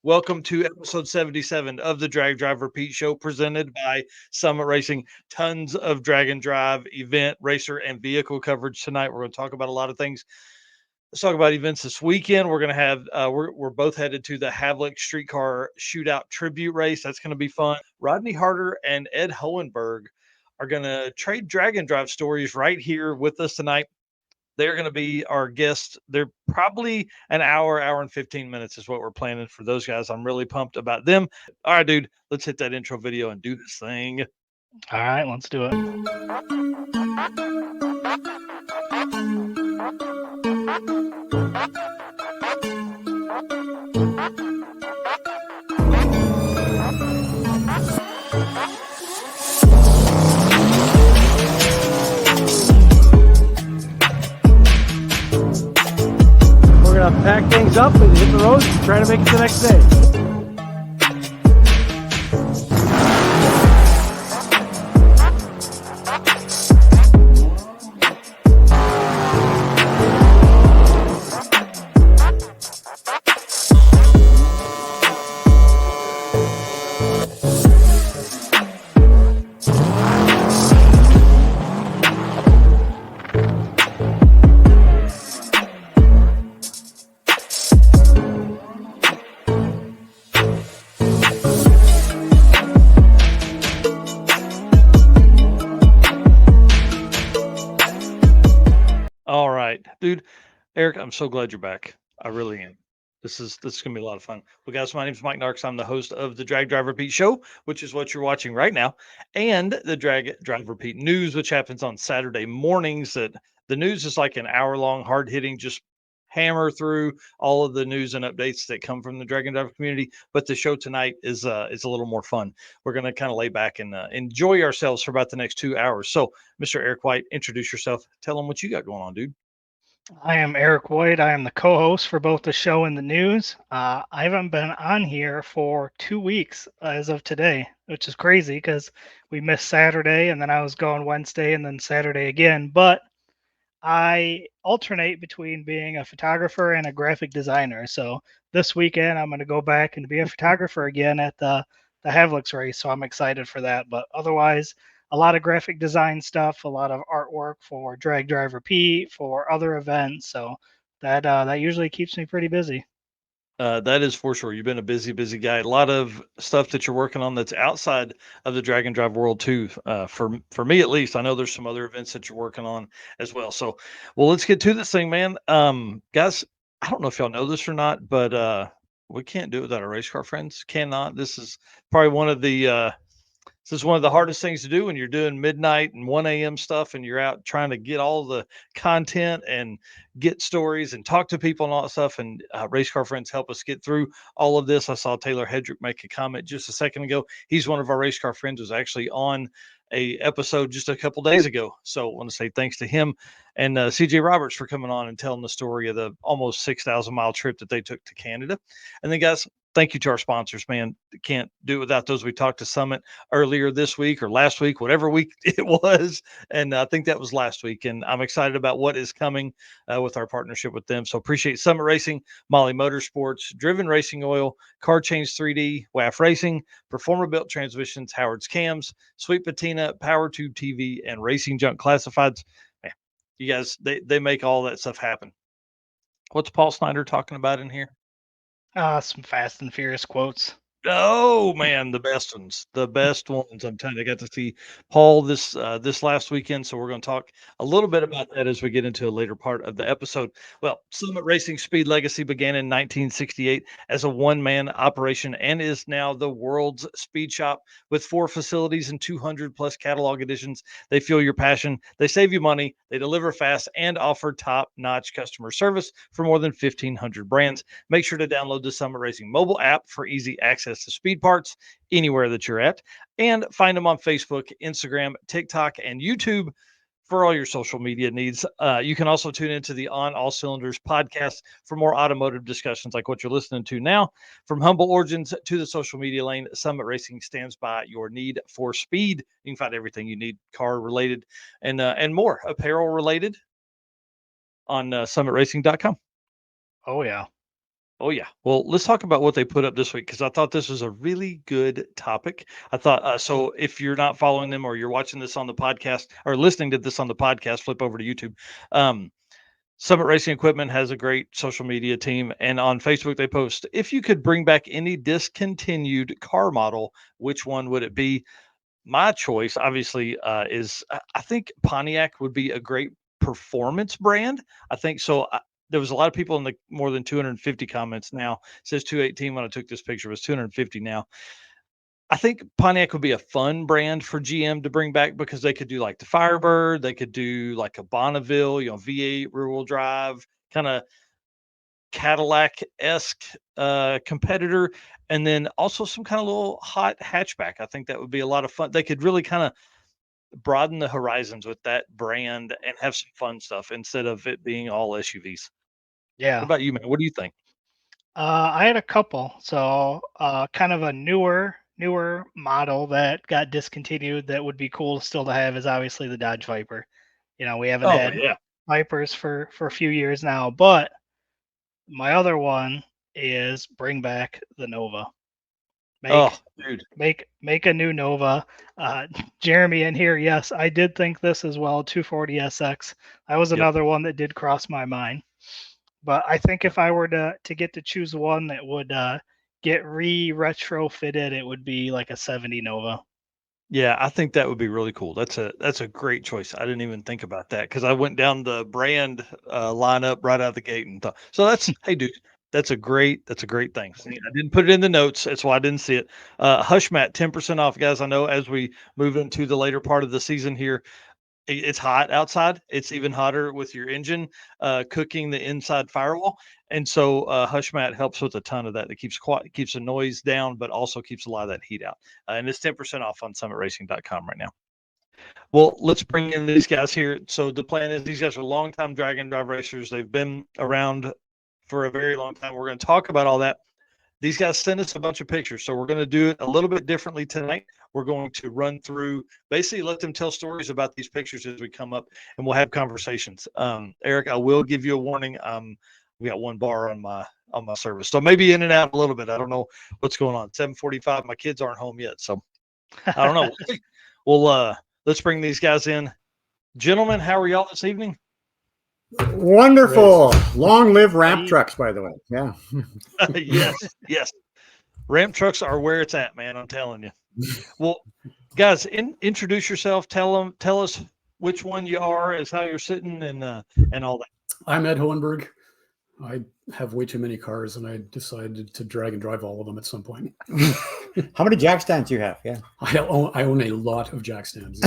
Welcome to episode 77 of the Drag Drive Repeat Show presented by Summit Racing. Tons of drag and drive event, racer, and vehicle coverage tonight. We're going to talk about a lot of things. Let's talk about events this weekend. We're going to have, we're both headed to the Havlik Streetcar Shootout Tribute Race. That's going to be fun. Rodney Harder and Ed Hohenberg are going to trade drag and drive stories right here with us tonight. They're going to be our guests. They're probably an hour and 15 minutes is what we're planning for those guys. I'm really pumped about them. All right, dude, let's hit that intro video and do this thing. All right, let's do it. We're gonna pack things up and hit the road and try to make it the next day. All right, dude. Eric, I'm so glad you're back. I really am. This is gonna be a lot of fun. Well, guys, my name is Mike Narks. I'm the host of the Drag Drive Repeat Show, which is what you're watching right now, and the Drag Drive Repeat News, which happens on Saturday mornings. That the news is like an hour long, hard hitting, just hammer through all of the news and updates that come from the Drag and Drive community. But the show tonight is a little more fun. We're gonna kind of lay back and enjoy ourselves for about the next 2 hours. So, Mr. Eric White, introduce yourself. Tell them what you got going on, dude. I am Eric White. I am the co-host for both the show and the news. I haven't been on here for 2 weeks as of today, which is crazy because we missed Saturday and then I was gone Wednesday and then Saturday again. But I alternate between being a photographer and a graphic designer. So this weekend I'm going to go back and be a photographer again at the Havlicks race. So I'm excited for that. But otherwise, a lot of graphic design stuff, a lot of artwork for Drag Drive Repeat, for other events. So that usually keeps me pretty busy. That is for sure. You've been a busy, busy guy. A lot of stuff that you're working on that's outside of the drag and drive world too. For me at least, I know there's some other events that you're working on as well. So, well, let's get to this thing, man. Guys, I don't know if y'all know this or not, but we can't do it without our race car friends. Cannot. This is probably one of the this is one of the hardest things to do when you're doing midnight and 1 a.m. stuff and you're out trying to get all the content and get stories and talk to people and all that stuff. And race car friends help us get through all of this. I saw Taylor Hedrick make a comment just a second ago. He's one of our race car friends, was actually on a episode just a couple days ago. So I want to say thanks to him and CJ Roberts for coming on and telling the story of the almost 6,000 mile trip that they took to Canada. And then, guys, thank you to our sponsors, man. Can't do it without those. We talked to Summit earlier this week or last week, whatever week it was. And I think that was last week. And I'm excited about what is coming with our partnership with them. So appreciate Summit Racing, Molly Motorsports, Driven Racing Oil, Car Change 3D, WAF Racing, Performer Built Transmissions, Howard's Cams, Sweet Patina, Power Tube TV, and Racing Junk Classifieds. Man, you guys, they make all that stuff happen. What's Paul Snyder talking about in here? Some Fast and Furious quotes. Oh man, the best ones, the best ones. I'm telling you, I got to see Paul this last weekend, so we're going to talk a little bit about that as we get into a later part of the episode. Well, Summit Racing Speed Legacy began in 1968 as a one-man operation and is now the world's speed shop with 4 facilities and 200 plus catalog editions. They fuel your passion, they save you money, they deliver fast, and offer top-notch customer service for more than 1,500 brands. Make sure to download the Summit Racing mobile app for easy access to speed parts anywhere that you're at, and find them on Facebook, Instagram, TikTok, and YouTube for all your social media needs. You can also tune into the On All Cylinders podcast for more automotive discussions like what you're listening to now. From humble origins to the social media lane, Summit Racing stands by your need for speed. You can find everything you need car related and more apparel related on summitracing.com. Oh yeah. Oh yeah. Well, let's talk about what they put up this week because I thought this was a really good topic. I thought so. If you're not following them or you're watching this on the podcast or listening to this on the podcast, flip over to YouTube. Um, Summit Racing Equipment has a great social media team, and on Facebook they post if you could bring back any discontinued car model, which one would it be? My choice, obviously, is I think Pontiac would be a great performance brand. I think so. There was a lot of people in the more than 250 comments. Now it says 218 when I took this picture. It was 250 now. I think Pontiac would be a fun brand for GM to bring back because they could do like the Firebird, they could do like a Bonneville, V8 rear-wheel drive, kind of Cadillac-esque competitor, and then also some kind of little hot hatchback. I think that would be a lot of fun. They could really kind of broaden the horizons with that brand and have some fun stuff instead of it being all SUVs. What Yeah. about you, man? What do you think? I had a couple. So, kind of a newer model that got discontinued that would be cool still to have is obviously the Dodge Viper. We haven't Oh had yeah. Vipers for a few years now, but my other one is bring back the Nova. Oh, Make dude. make a new Nova. Jeremy in here, yes, I did think this as well. 240SX. That was Yep. another one that did cross my mind. But I think if I were to get to choose one that would get retrofitted, it would be like a 70 Nova. Yeah, I think that would be really cool. That's a great choice. I didn't even think about that because I went down the brand lineup right out of the gate and thought. So that's hey, dude, that's a great thing. See, I didn't put it in the notes. That's why I didn't see it. Hushmat 10% off, guys. I know as we move into the later part of the season here, it's hot outside. It's even hotter with your engine cooking the inside firewall, and so Hushmat helps with a ton of that. It keeps quiet, keeps the noise down, but also keeps a lot of that heat out. And it's 10% off on summitracing.com right now. Well, let's bring in these guys here. So the plan is these guys are longtime drag and drive racers. They've been around for a very long time. We're going to talk about all that. These guys sent us a bunch of pictures, so we're going to do it a little bit differently tonight. We're going to run through, basically let them tell stories about these pictures as we come up, and we'll have conversations. Eric, I will give you a warning. We got one bar on my service, so maybe in and out a little bit. I don't know what's going on. 7:45. My kids aren't home yet, so I don't know. Well, let's bring these guys in, gentlemen. How are y'all this evening? Wonderful. Long live ramp trucks, by the way. Yeah. Yes. Ramp trucks are where it's at, man. I'm telling you. Well, guys, introduce yourself. Tell us which one you are, as how you're sitting, and all that. I'm Ed Hohenberg. I have way too many cars, and I decided to drag and drive all of them at some point. How many jack stands do you have? Yeah. I own a lot of jack stands.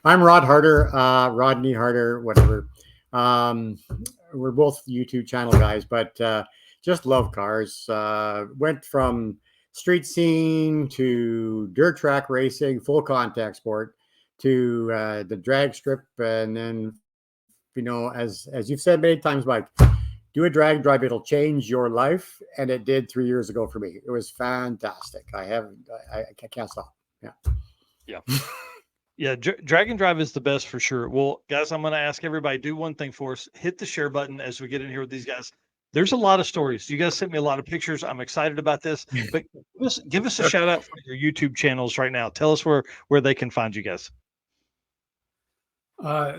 I'm Rod Harder, Rodney Harder, whatever. We're both YouTube channel guys, but just love cars. Went from street scene to dirt track racing, full contact sport, to the drag strip, and then as you've said many times, Mike, do a drag drive, it'll change your life, and it did 3 years ago for me. It was fantastic. I can't stop. Yeah. Yeah, drag and drive is the best for sure. Well, guys, I'm going to ask everybody, do one thing for us. Hit the share button as we get in here with these guys. There's a lot of stories. You guys sent me a lot of pictures. I'm excited about this. But give us a shout out for your YouTube channels right now. Tell us where they can find you guys.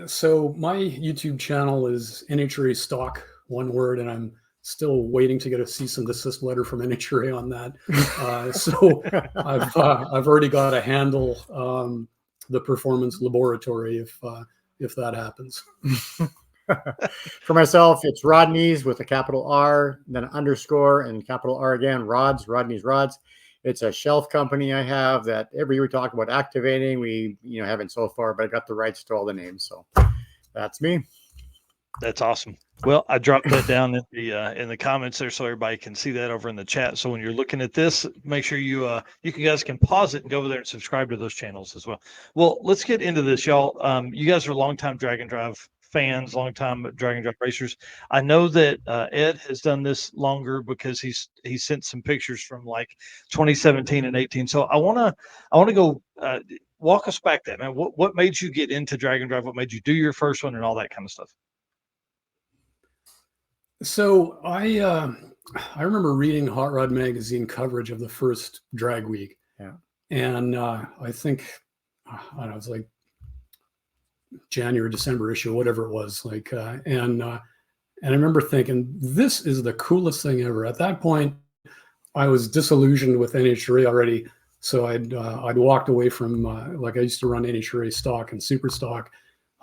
So my YouTube channel is NHRA Stock, one word, and I'm still waiting to get a cease and desist letter from NHRA on that. So I've already got a handle. The Performance Laboratory, if that happens. For myself, it's Rodney's with a capital R, then an underscore, and capital R again. Rodney's Rods. It's a shelf company I have that every year we talk about activating. We haven't so far, but I got the rights to all the names, so that's me. That's awesome. Well, I dropped that down in the comments there so everybody can see that over in the chat. So when you're looking at this, make sure you guys can pause it and go over there and subscribe to those channels as well. Well, let's get into this, y'all. You guys are longtime drag and drive fans, longtime drag and drive racers. I know that Ed has done this longer because he sent some pictures from like 2017 and 18. So I want to go walk us back that, man. What made you get into drag and drive? What made you do your first one and all that kind of stuff? So I remember reading Hot Rod Magazine coverage of the first drag week. Yeah. And I think, I don't know, it was like January, December issue, whatever it was. And I remember thinking, this is the coolest thing ever. At that point, I was disillusioned with NHRA already. So I'd walked away from, I used to run NHRA stock and super stock.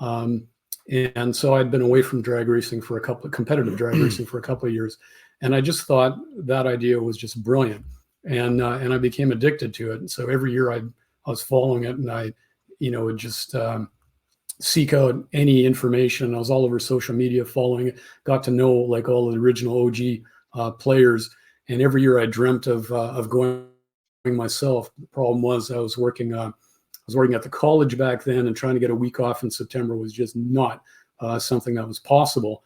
And so I'd been away from drag racing for competitive drag racing for a couple of years. And I just thought that idea was just brilliant. And I became addicted to it. And so every year I was following it, and I, would just seek out any information. I was all over social media following it, got to know like all the original OG players. And every year I dreamt of going myself. The problem was I was working at the college back then, and trying to get a week off in September was just not something that was possible.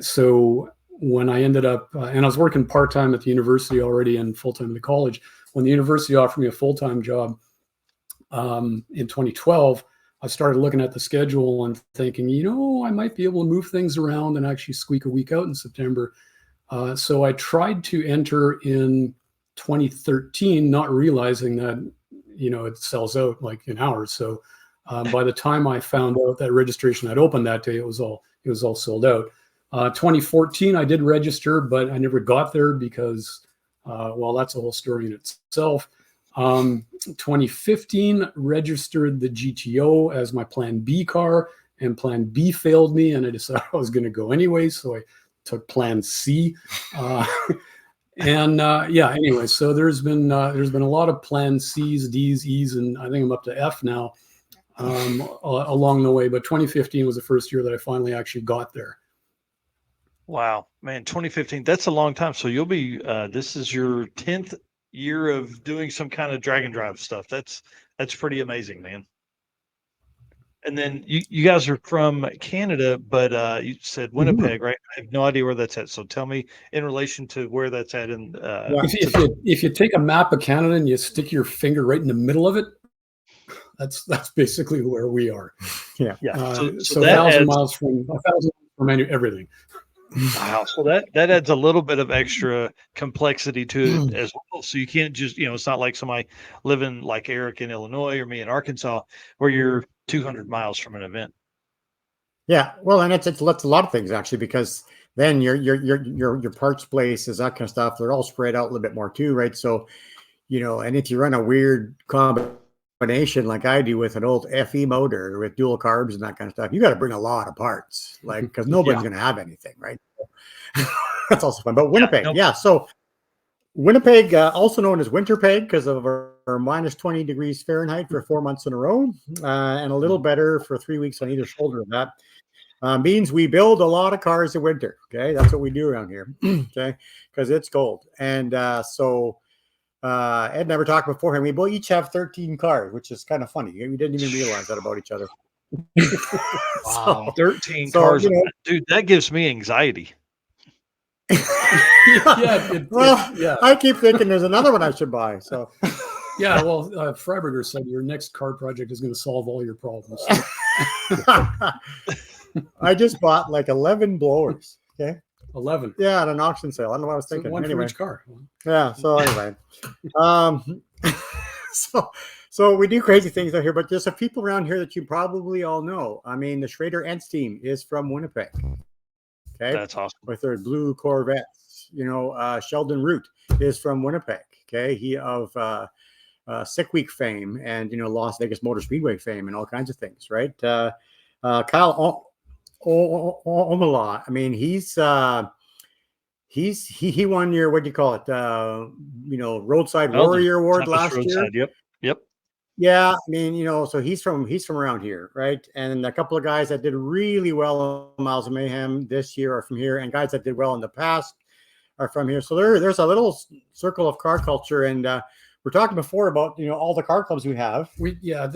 So when I ended up, and I was working part-time at the university already and full-time at the college, when the university offered me a full-time job in 2012, I started looking at the schedule and thinking, I might be able to move things around and actually squeak a week out in September. So I tried to enter in 2013, not realizing that, it sells out like in hours. So by the time I found out that registration had opened that day, it was all sold out. 2014, I did register, but I never got there because, that's a whole story in itself. 2015, registered the GTO as my Plan B car, and Plan B failed me, and I decided I was going to go anyway, so I took Plan C. Anyway, so there's been a lot of Plan C's, D's, E's, and I think I'm up to F now along the way. But 2015 was the first year that I finally actually got there. Wow, man, 2015, that's a long time. So you'll be, this is your 10th year of doing some kind of drag and drive stuff. That's pretty amazing, man. And then you guys are from Canada, but you said Winnipeg, right? I have no idea where that's at. So tell me in relation to where that's at. And if you take a map of Canada and you stick your finger right in the middle of it, that's basically where we are. Yeah. So 1,000 miles from everything. Wow. So that adds a little bit of extra complexity to it as well. So you can't just, it's not like somebody living like Eric in Illinois or me in Arkansas, where you're 200 miles from an event. Yeah. Well, and it's a lot of things actually, because then your parts places, that kind of stuff, they're all spread out a little bit more too, right? So, and if you run a weird combination like I do with an old FE motor with dual carbs and that kind of stuff, you got to bring a lot of parts, like, because nobody's going to have anything, right? That's also fun. But Winnipeg, so Winnipeg, also known as Winterpeg because of our minus 20 degrees Fahrenheit for 4 months in a row, and a little better for 3 weeks on either shoulder of that. Means we build a lot of cars in winter. Okay, that's what we do around here. Okay, because it's cold. And so Ed and I were talking beforehand. We both each have 13 cars, which is kind of funny. We didn't even realize that about each other. Wow, 13 cars, dude. That gives me anxiety. I keep thinking there's another one I should buy. So Freiberger said your next car project is going to solve all your problems. I just bought like 11 blowers. Okay, 11. Yeah, at an auction sale. I don't know what I was thinking. One anyway. for each car. Yeah. So anyway, so we do crazy things out here, but there's some people around here that you probably all know. I mean, the Schrader Ents team is from Winnipeg. Okay, that's awesome. With their blue Corvettes, Sheldon Root is from Winnipeg. Okay, he of Sick Week fame and Las Vegas Motor Speedway fame and all kinds of things, right? Kyle Omala. I mean, he won your, what do you call it? Roadside Warrior Award last year. Yep. Yeah, I mean, so he's from around here, right? And a couple of guys that did really well on Miles of Mayhem this year are from here, and guys that did well in the past are from here. So there's a little circle of car culture, and we're talking before about all the car clubs we have. We have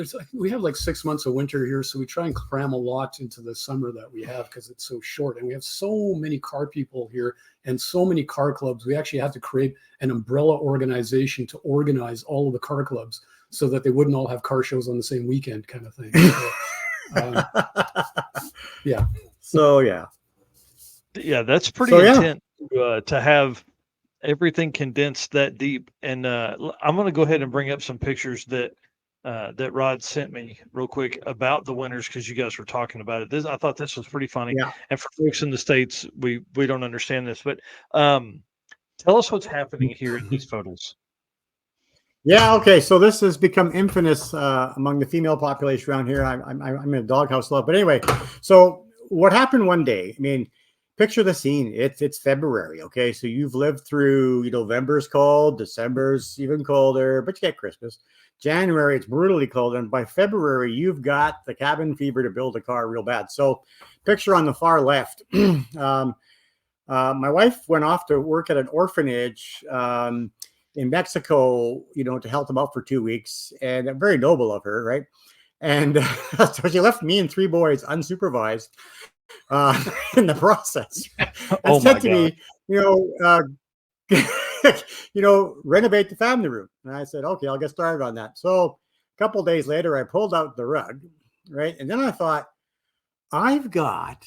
like 6 months of winter here, so we try and cram a lot into the summer that we have because it's so short, and we have so many car people here and so many car clubs. We actually had to create an umbrella organization to organize all of the car clubs, so that they wouldn't all have car shows on the same weekend, kind of thing. So, yeah. So yeah. Yeah, that's pretty So yeah, intense to have everything condensed that deep. And I'm going to go ahead and bring up some pictures that Rod sent me real quick about the winners because you guys were talking about it. I thought this was pretty funny. yeah. And for folks in the States, we don't understand this, but tell us what's happening here in these photos. Yeah, okay. So this has become infamous among the female population around here. I'm in a doghouse love, but anyway. So what happened one day? I mean, picture the scene. It's February, okay. So you've lived through, November's cold, December's even colder, but you get Christmas. January, it's brutally cold, and by February, you've got the cabin fever to build a car real bad. So, picture on the far left. My wife went off to work at an orphanage. In Mexico, to help them out for 2 weeks, and very noble of her, right? And so she left me and 3 boys unsupervised in the process. And said to me, renovate the family room. And I said, okay, I'll get started on that. So a couple of days later, I pulled out the rug, right? And then I thought, I've got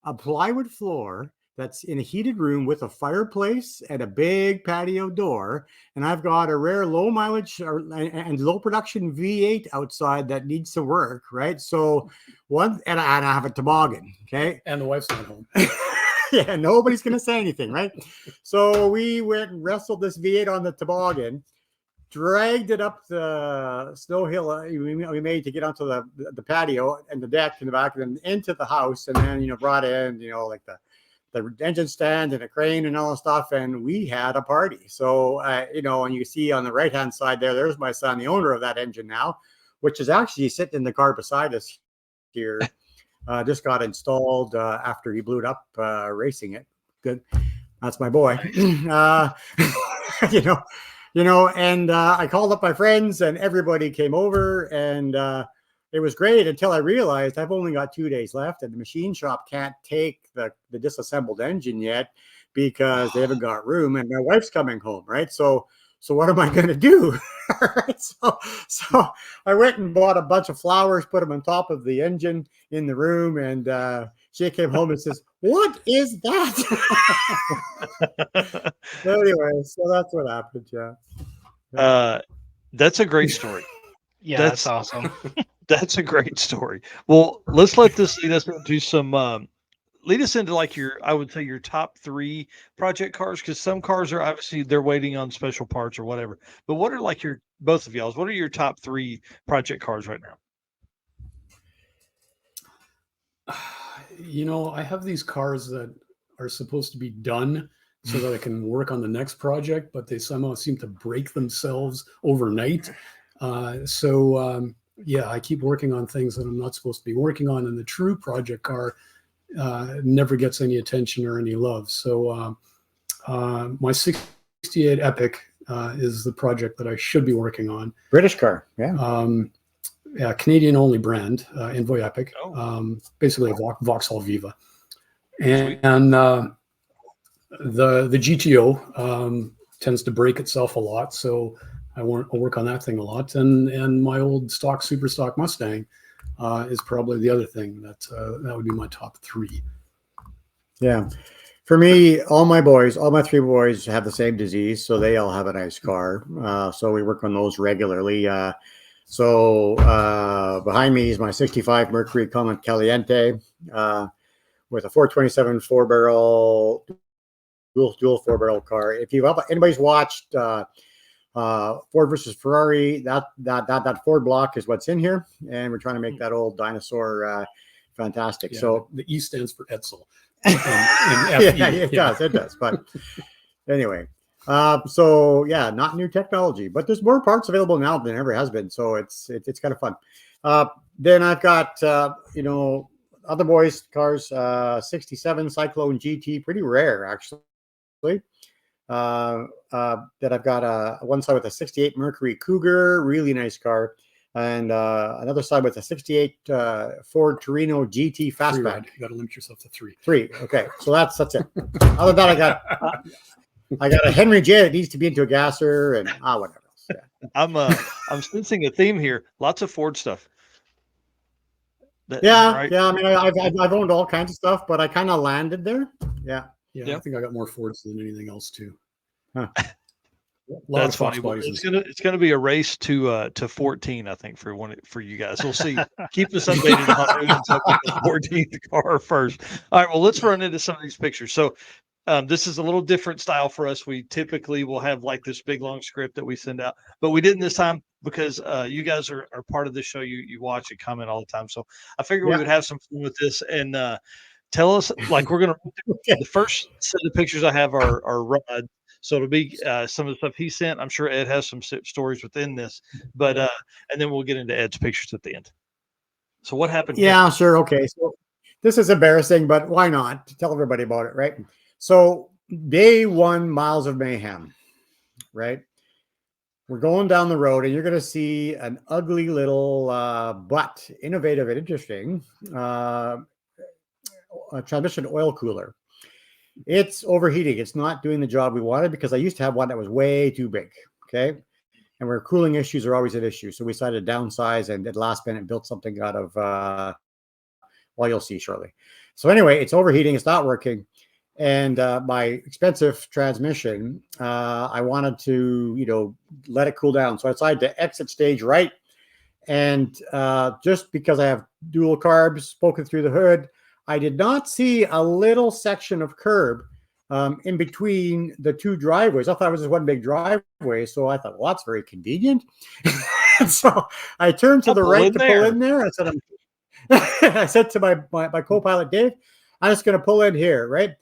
a plywood floor that's in a heated room with a fireplace and a big patio door. And I've got a rare low mileage and low production V8 outside that needs to work, right? So and I have a toboggan, okay? And the wife's not home. Yeah, nobody's going to say anything, right? So we went and wrestled this V8 on the toboggan, dragged it up the snow hill we made to get onto the patio and the deck in the back, and then into the house, and then, brought in, like the engine stand and a crane and all that stuff, and we had a party. So and you see on the right hand side there's my son, the owner of that engine now, which is actually sitting in the car beside us here. Just got installed after he blew it up racing it. Good, that's my boy. And I called up my friends, and everybody came over, and it was great until I realized I've only got 2 days left, and the machine shop can't take the disassembled engine yet because they haven't got room, and my wife's coming home, right? So what am I going to do? So I went and bought a bunch of flowers, put them on top of the engine in the room, and she came home and says, "What is that?" Anyway, so that's what happened. Yeah. That's a great story. Yeah, that's awesome. That's a great story. Well, let's let this lead us into lead us into I would say your top 3 project cars, because some cars are obviously they're waiting on special parts or whatever. But what are both of y'all's? What are your top 3 project cars right now? I have these cars that are supposed to be done so that I can work on the next project, but they somehow seem to break themselves overnight. Yeah, I keep working on things that I'm not supposed to be working on, and the true project car never gets any attention or any love. So my 68 Epic is the project that I should be working on. British car, yeah. Canadian only brand, Envoy Epic, basically a Vauxhall Viva. And the GTO tends to break itself a lot, so I'll work on that thing a lot. And my old super stock Mustang is probably the other thing that would be my top 3. Yeah. For me, all my 3 boys have the same disease, so they all have a nice car. So we work on those regularly. So behind me is my 65 Mercury Comet Caliente with a 427 4-barrel, dual 4-barrel car. If anybody's watched Ford versus Ferrari, that Ford block is what's in here, and we're trying to make that old dinosaur fantastic. Yeah, so the E stands for Edsel. Yeah, it does. But anyway, so yeah, not new technology, but there's more parts available now than ever has been. So it's kind of fun. Then I've got other boys' cars, 67 Cyclone GT, pretty rare actually. That I've got one side with a 68 Mercury Cougar, really nice car, and another side with a 68 Ford Torino GT Fastback. You got to limit yourself to 3. 3. Okay, so that's it. Other than that, I got a Henry J that needs to be into a gasser and whatever else. Yeah. I'm sensing a theme here. Lots of Ford stuff. Yeah, right? yeah. I mean, I've owned all kinds of stuff, but I kind of landed there. Yeah. Yeah, Yep. I think I got more Fords than anything else too. Huh. A lot That's of Fox funny. Well, Bisons. it's gonna be a race to 14, I think, for you guys. We'll see. Keep us updated on who ends up with the 14th car first. All right. Well, let's run into some of these pictures. So this is a little different style for us. We typically will have like this big long script that we send out, but we didn't this time because you guys are part of the show. You watch and comment all the time. So I figured we Yeah. would have some fun with this and tell us, like, we're gonna the first set of pictures I have are Rod. So it'll be some of the stuff he sent. I'm sure Ed has some stories within this, but and then we'll get into Ed's pictures at the end. So what happened? Yeah, sure. Okay. So this is embarrassing, but why not? Tell everybody about it, right? So day one, Miles of Mayhem, right? We're going down the road and you're going to see an ugly little, but innovative and interesting transmission oil cooler. It's overheating. It's not doing the job we wanted because I used to have one that was way too big. Okay. And where cooling issues are always an issue. So we decided to downsize and at last minute built something out of, well, you'll see shortly. So anyway, it's overheating. It's not working. And my expensive transmission, I wanted to, let it cool down. So I decided to exit stage right. And just because I have dual carbs poking through the hood, I did not see a little section of curb in between the two driveways. I thought it was just one big driveway. So I thought, well, that's very convenient. So I turned to the right to pull in there. I said to my co-pilot, Dave, I'm just going to pull in here, right?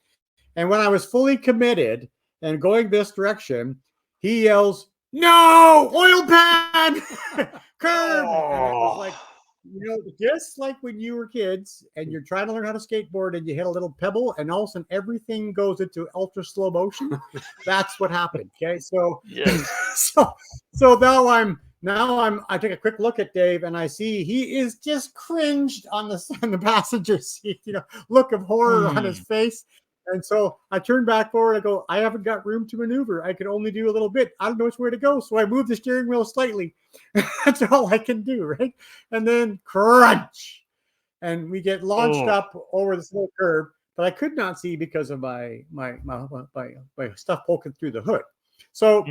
And when I was fully committed and going this direction, he yells, "No, oil pan, curb!" And it was like, just like when you were kids and you're trying to learn how to skateboard and you hit a little pebble and all of a sudden everything goes into ultra slow motion. That's what happened. Okay. So, Yes. so I take a quick look at Dave and I see he is just cringed on the passenger seat, look of horror on his face. And so I turn back forward. I go, I haven't got room to maneuver. I can only do a little bit. I don't know which way to go. So I move the steering wheel slightly. That's all I can do, right? And then crunch. And we get launched up over this little curb, but I could not see because of my stuff poking through the hood. So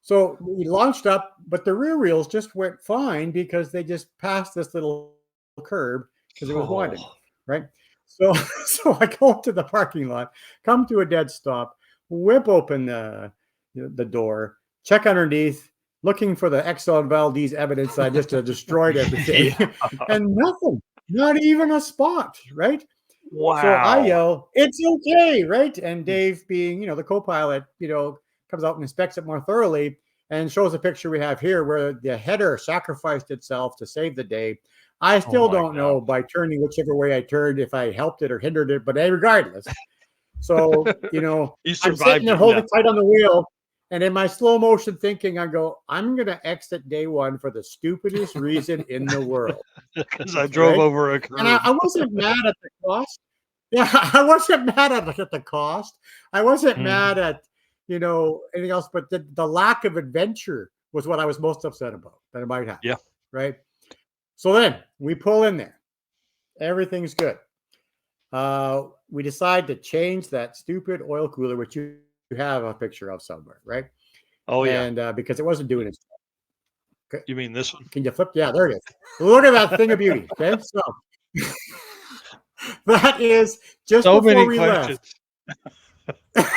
So we launched up, but the rear wheels just went fine because they just passed this little curb because it was wide enough, right? So I go to the parking lot, come to a dead stop, whip open the door, check underneath, looking for the Exxon Valdez evidence I just destroyed everything, and nothing, not even a spot, right? Wow. So I yell, "It's okay," right? And Dave, being the co-pilot, comes out and inspects it more thoroughly and shows a picture we have here where the header sacrificed itself to save the day. I still don't know by turning whichever way I turned if I helped it or hindered it, but regardless. So, I'm sitting there holding tight on the wheel, and in my slow motion thinking, I go, I'm going to exit day one for the stupidest reason in the world. Because I drove over a curb. And I wasn't mad at the cost. Yeah, I wasn't mad at the cost. I wasn't mad at, anything else, but the lack of adventure was what I was most upset about that I might have. Yeah. Right. So then we pull in there. Everything's good. We decide to change that stupid oil cooler, which you have a picture of somewhere, right? Oh, yeah. And because it wasn't doing its job. Okay. You mean this one? Can you flip? Yeah, there it is. Look at that thing of beauty. Okay. So that is just so before many we questions. left.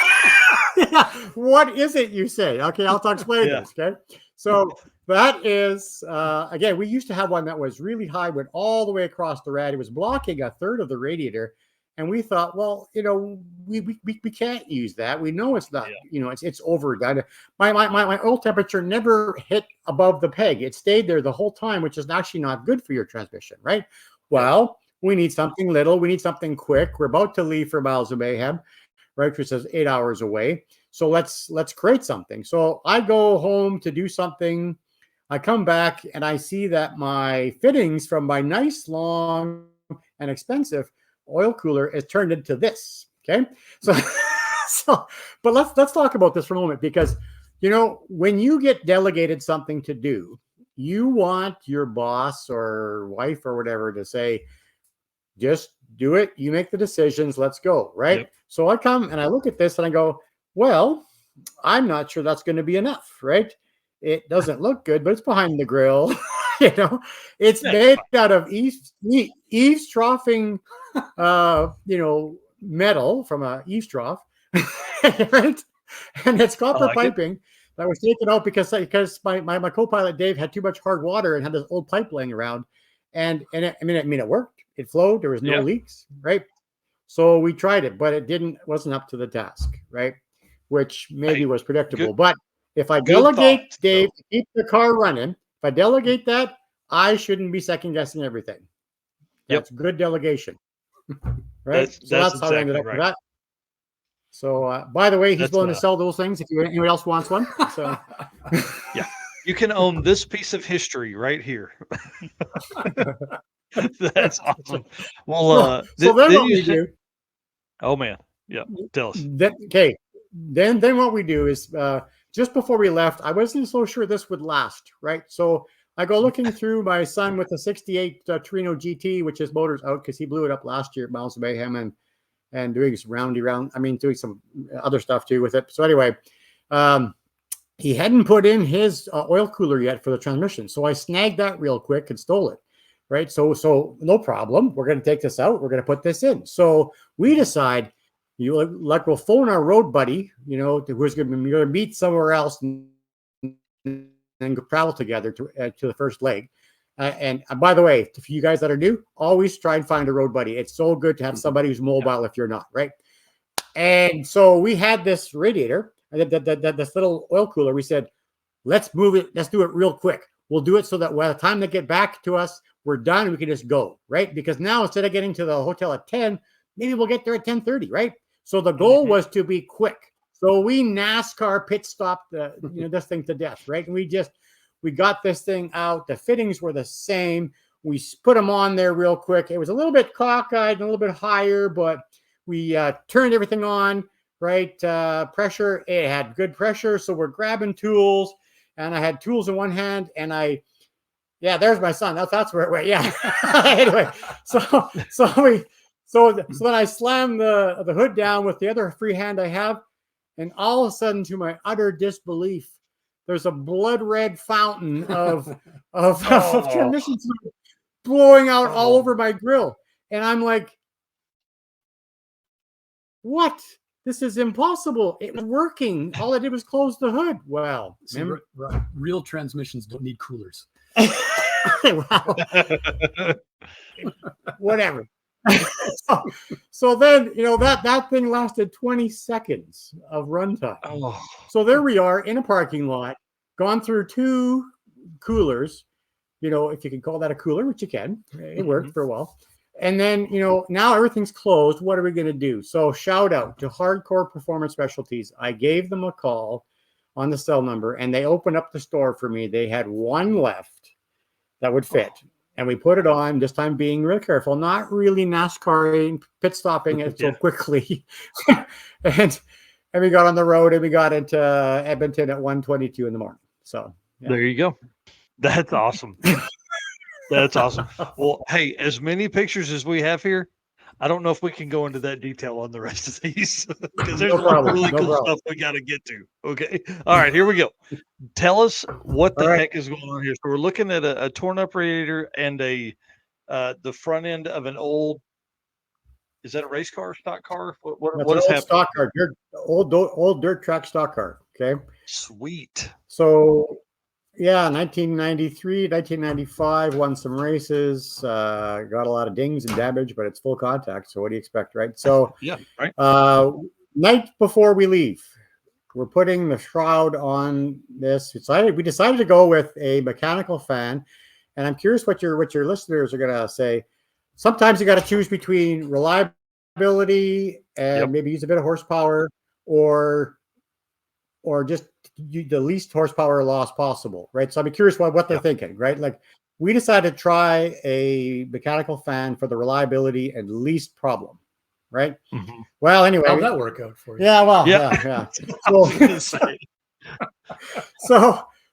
What is it you say? Okay, I'll explain this. Okay. So that is, again, we used to have one that was really high, went all the way across the rad. It was blocking a third of the radiator. And we thought, well, we can't use that. We know it's not, it's overdone. My oil temperature never hit above the peg. It stayed there the whole time, which is actually not good for your transmission, right? Well, we need something little. We need something quick. We're about to leave for Miles of Mayhem, right? Which is 8 hours away. So let's create something. So I go home to do something. I come back and I see that my fittings from my nice, long, and expensive oil cooler is turned into this. Okay. But let's talk about this for a moment, because, when you get delegated something to do, you want your boss or wife or whatever to say, Just do it. You make the decisions. Let's go. Right. Yep. So I come and I look at this and I go, well, I'm not sure that's going to be enough. Right. It doesn't look good, but it's behind the grill. You know, it's made out of eaves troughing, you know, metal from a eaves trough, right? And it's copper piping that was taken out because my co-pilot Dave had too much hard water and had this old pipe laying around, and it worked. It flowed. There was no leaks, right? So we tried it, but it wasn't up to the task, right? Which maybe was predictable. But if I delegate Dave to keep the car running, if I delegate that, I shouldn't be second guessing everything. That's good delegation, right? That's how I ended up with that. So, by the way, he's willing to sell those things if anyone else wants one. So, yeah, you can own this piece of history right here. That's awesome. Well, so then what we do? Oh man, yeah. Tell us. Okay, then what we do is just before we left, I wasn't so sure this would last, right? So I go looking through my son with a '68 Torino GT, which his motor's out because he blew it up last year at Miles of Mayhem and doing some doing some other stuff too with it. So anyway, he hadn't put in his oil cooler yet for the transmission. So I snagged that real quick and stole it. Right. So no problem. We're going to take this out. We're going to put this in. So we decide we'll phone our road buddy, you know, who's going to meet somewhere else and go travel together to the first leg. And by the way, for you guys that are new, always try and find a road buddy. It's so good to have somebody who's mobile if you're not, right? And so we had this radiator, this little oil cooler. We said, let's move it. Let's do it real quick. We'll do it so that by the time they get back to us, we're done and we can just go, right? Because now instead of getting to the hotel at 10, maybe we'll get there at 10:30, right? So the goal was to be quick. So we NASCAR pit stopped this thing to death, right? And we got this thing out. The fittings were the same. We put them on there real quick. It was a little bit cockeyed and a little bit higher, but we turned everything on, right? Pressure, it had good pressure. So we're grabbing tools, and I had tools in one hand, and there's my son. That's where it went. Yeah. Anyway, so then I slammed the hood down with the other free hand I have, and all of a sudden, to my utter disbelief, there's a blood red fountain of transmission fluid blowing out all over my grill. And I'm like, what? This is impossible. It was working. All I did was close the hood. Well, real transmissions don't need coolers. Well, whatever. So then, that thing lasted 20 seconds of runtime. Oh. So there we are in a parking lot, gone through 2 coolers, if you can call that a cooler, which you can. It worked for a while. And then, now everything's closed. What are we going to do? So shout out to Hardcore Performance Specialties. I gave them a call on the cell number, and they opened up the store for me. They had one left that would fit. And we put it on, this time being real careful, not really NASCAR pit stopping it so quickly. and we got on the road and we got into Edmonton at 1:22 in the morning. So there you go. That's awesome. That's awesome. Well, hey, as many pictures as we have here, I don't know if we can go into that detail on the rest of these because there's a lot of really cool stuff we got to get to. Okay. All right, here we go. Tell us what the heck is going on here. So we're looking at a torn up radiator and the front end of an old, is that a race car, stock car? What is happening? Stock car, old dirt track stock car. Okay. Sweet. So 1993, 1995, won some races, got a lot of dings and damage, but it's full contact. So what do you expect, right? So night before we leave, we're putting the shroud on this. We decided to go with a mechanical fan, and I'm curious what your listeners are gonna say. Sometimes you got to choose between reliability and maybe use a bit of horsepower, or just the least horsepower loss possible, right? So I'm curious what they're thinking, right? Like, we decided to try a mechanical fan for the reliability and least problem, right? Mm-hmm. Well, anyway, how'd that work out for you? Yeah, well, yeah.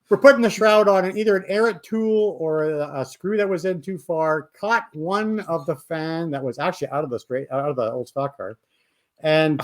we're putting the shroud on, and either an errant tool or a screw that was in too far caught one of the fan that was actually out of the old stock car, and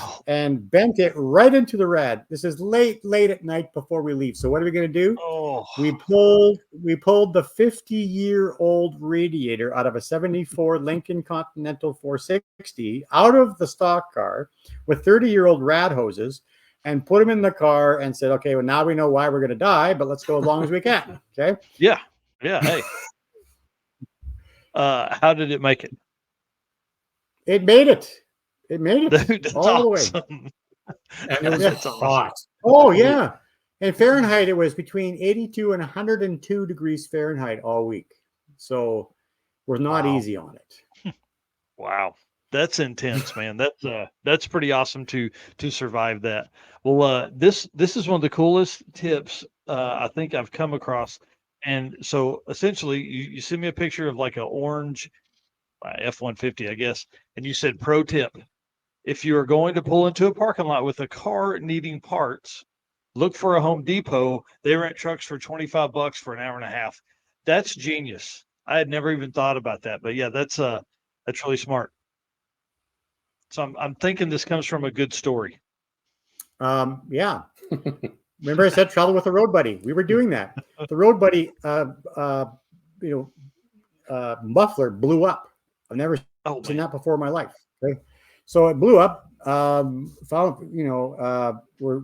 bent it right into the rad. This is late at night before we leave. So what are we going to do? Oh, We pulled the 50-year-old radiator out of a 74 Lincoln Continental 460 out of the stock car with 30-year-old rad hoses, and put them in the car and said, okay, well, now we know why we're going to die, but let's go as long as we can. Okay. yeah. Hey, how did it make it? It made it. It made it. Dude, that's all the way. awesome. And it was hot. Oh, yeah. In Fahrenheit, it was between 82 and 102 degrees Fahrenheit all week. So we're not easy on it. Wow. That's intense, man. That's pretty awesome to survive that. Well, this is one of the coolest tips I think I've come across. And so essentially you send me a picture of like an orange F-150, I guess, and you said, pro tip, if you are going to pull into a parking lot with a car needing parts, look for a Home Depot. They rent trucks for $25 for an hour and a half. That's genius. I had never even thought about that, but yeah, that's really smart. So I'm thinking this comes from a good story. Yeah. Remember I said travel with a road buddy. We were doing that. The road buddy, muffler blew up. I've never seen that before in my life. Okay. So it blew up. We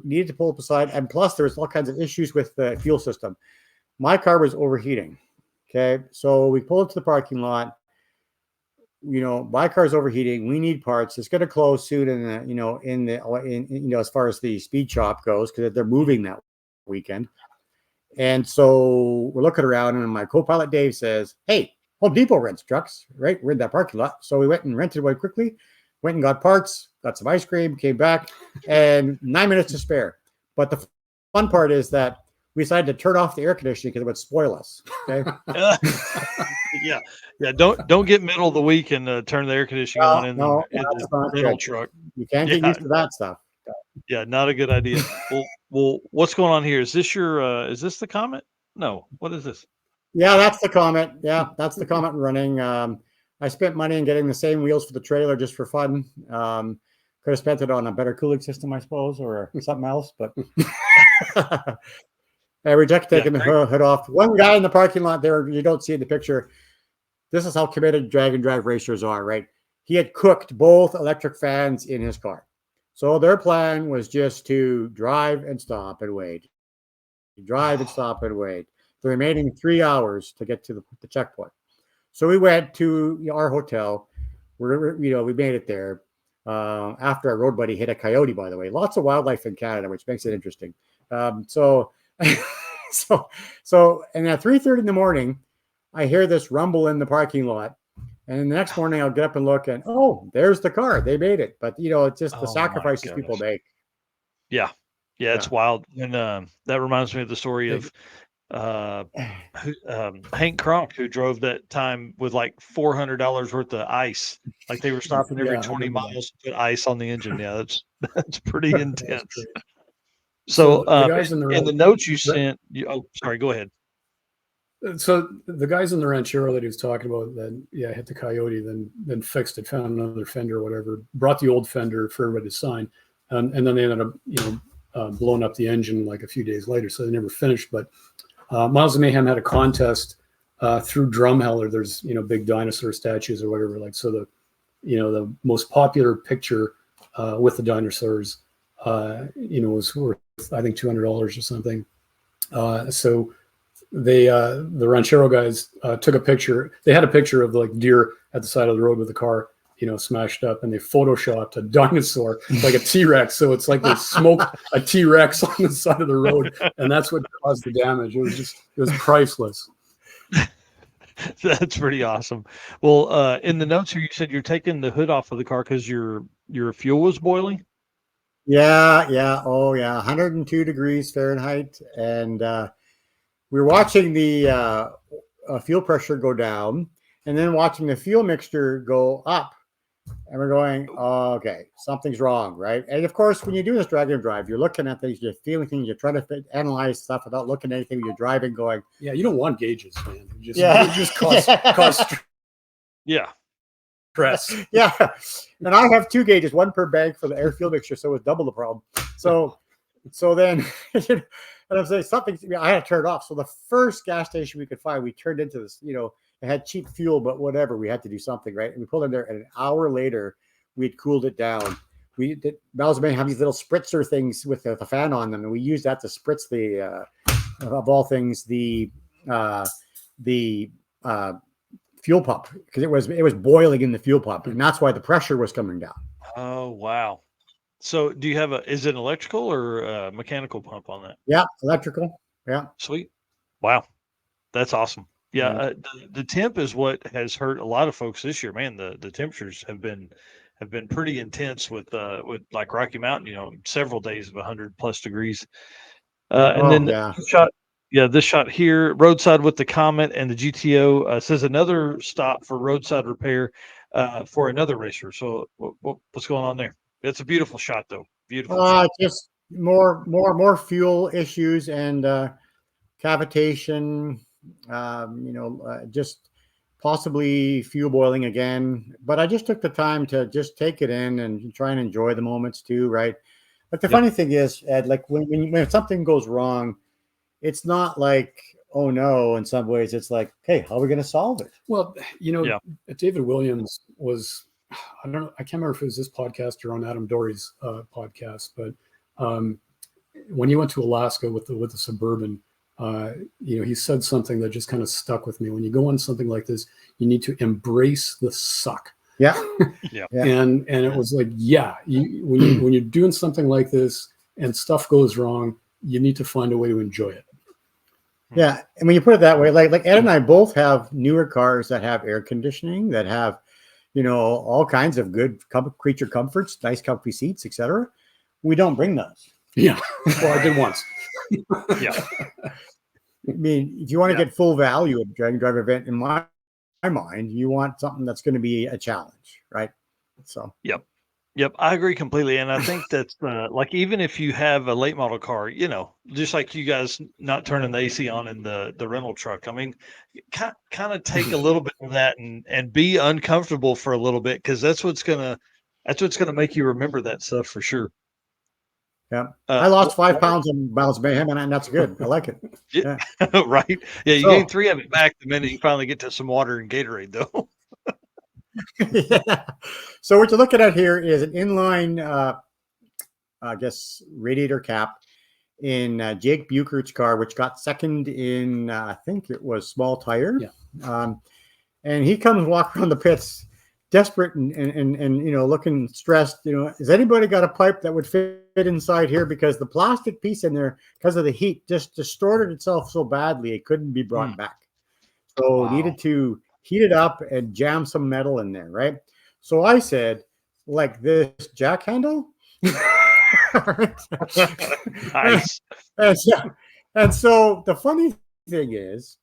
needed to pull up aside, and plus there's all kinds of issues with the fuel system. My car was overheating. Okay, so we pulled up to the parking lot. My car's overheating. We need parts. It's going to close soon, as far as the speed shop goes, because they're moving that weekend. And so we're looking around, and my co-pilot Dave says, "Hey, Home Depot rents trucks, right? We're in that parking lot." So we went and rented one quickly. Went and got parts, got some ice cream, came back, and 9 minutes to spare. But the fun part is that we decided to turn off the air conditioning because it would spoil us. Okay. Yeah. Don't get middle of the week and turn the air conditioning on in the rental truck. You can't get used to that stuff. Yeah, not a good idea. Well, what's going on here? Is this is this the Comet? No. What is this? Yeah, that's the Comet. Yeah, that's the Comet running. I spent money on getting the same wheels for the trailer just for fun. Could have spent it on a better cooling system, I suppose, or something else. But I reject taking the hood off. One guy in the parking lot there, you don't see in the picture. This is how committed drag and drive racers are, right? He had cooked both electric fans in his car. So their plan was just to drive and stop and wait. Drive and stop and wait. The remaining 3 hours to get to the checkpoint. So we went to our hotel. We made it there after our road buddy hit a coyote. By the way, lots of wildlife in Canada, which makes it interesting. So and at 3:30 in the morning, I hear this rumble in the parking lot, and the next morning I'll get up and look, and there's the car. They made it, but it's just the sacrifices people make. Yeah, it's wild, and that reminds me of the story of Hank Kronk, who drove that time with like $400 worth of ice. Like they were stopping every 20 miles to put ice on the engine. Yeah, that's pretty intense. So the guys in the notes you sent, sorry, go ahead. So the guys in the ranchero that he was talking about that hit the coyote, then fixed it, found another fender or whatever, brought the old fender for everybody to sign, and then they ended up blowing up the engine like a few days later, so they never finished. But Miles of Mayhem had a contest through Drumheller. There's big dinosaur statues or whatever. Like so, the most popular picture with the dinosaurs, was worth I think $200 or something. So the ranchero guys took a picture. They had a picture of like deer at the side of the road with the car smashed up, and they photoshopped a dinosaur like a T-Rex. So it's like they smoked a T-Rex on the side of the road, and that's what caused the damage. It was priceless. That's pretty awesome. Well, in the notes here, you said you're taking the hood off of the car because your fuel was boiling. Yeah. Oh yeah. 102 degrees Fahrenheit. And we were watching the fuel pressure go down and then watching the fuel mixture go up. And we're going, oh, okay, something's wrong, right? And of course, when you do this drag and drive, you're looking at things, you're feeling things, you're trying to analyze stuff without looking at anything. You're driving, going, Yeah, you don't want gauges, man. Yeah. It just cause Yeah. stress. yeah. And I have 2 gauges, one per bag for the air fuel mixture, so it's double the problem. So then, and I'm saying something, I had to turn it off. So the first gas station we could find, we turned into this, it had cheap fuel, but whatever, we had to do something, right? And we pulled in there, and an hour later, we'd cooled it down. Bell's may have these little spritzer things with the fan on them, and we used that to spritz the, of all things, the fuel pump, because it was boiling in the fuel pump, and that's why the pressure was coming down. Oh, wow. So do you have is it an electrical or a mechanical pump on that? Yeah, electrical. Yeah. Sweet. Wow. That's awesome. Yeah. Yeah. The temp is what has hurt a lot of folks this year, man. The temperatures have been pretty intense with like Rocky Mountain, several days of 100+ degrees. And then yeah. this shot here, roadside with the Comet and the GTO says another stop for roadside repair for another racer. So what's going on there? It's a beautiful shot, though. Beautiful. Just more fuel issues and cavitation. Just possibly fuel boiling again. But I just took the time to just take it in and try and enjoy the moments too, right? But the funny thing is, Ed, like when something goes wrong, it's not like, oh no, in some ways it's like, hey, how are we going to solve it? Well, David Williams was, I don't know, I can't remember if it was this podcast or on Adam Dory's podcast, but when he went to Alaska with the Suburban, he said something that just kind of stuck with me. When you go on something like this, you need to embrace the suck. Yeah. Yeah. And it was like, when you're doing something like this and stuff goes wrong, you need to find a way to enjoy it. Yeah. And when you put it that way, like Ed and I both have newer cars that have air conditioning, that have, all kinds of good creature comforts, nice comfy seats, etc. We don't bring those. Yeah. Well, I did once. Yeah. I mean, if you want to get full value of a drag and drive event, in my mind, you want something that's going to be a challenge, right? So. Yep, I agree completely, and I think that's like even if you have a late model car, just like you guys not turning the AC on in the rental truck. I mean, kind of take a little bit of that and be uncomfortable for a little bit, because that's what's gonna make you remember that stuff for sure. Yeah, I lost 5 pounds in Miles Mayhem, and that's good. I like it. Yeah. Right. Yeah, you gain 3 of it back the minute you finally get to some water and Gatorade, though. Yeah. So what you're looking at here is an inline, radiator cap in Jake Buchert's car, which got second in, I think it was small tire. Yeah. And he comes walking around the pits, desperate and looking stressed. Has anybody got a pipe that would fit inside here? Because the plastic piece in there, because of the heat, just distorted itself so badly it couldn't be brought back. So needed to heat it up and jam some metal in there, right? So I said, like this jack handle. Nice. And so the funny thing is,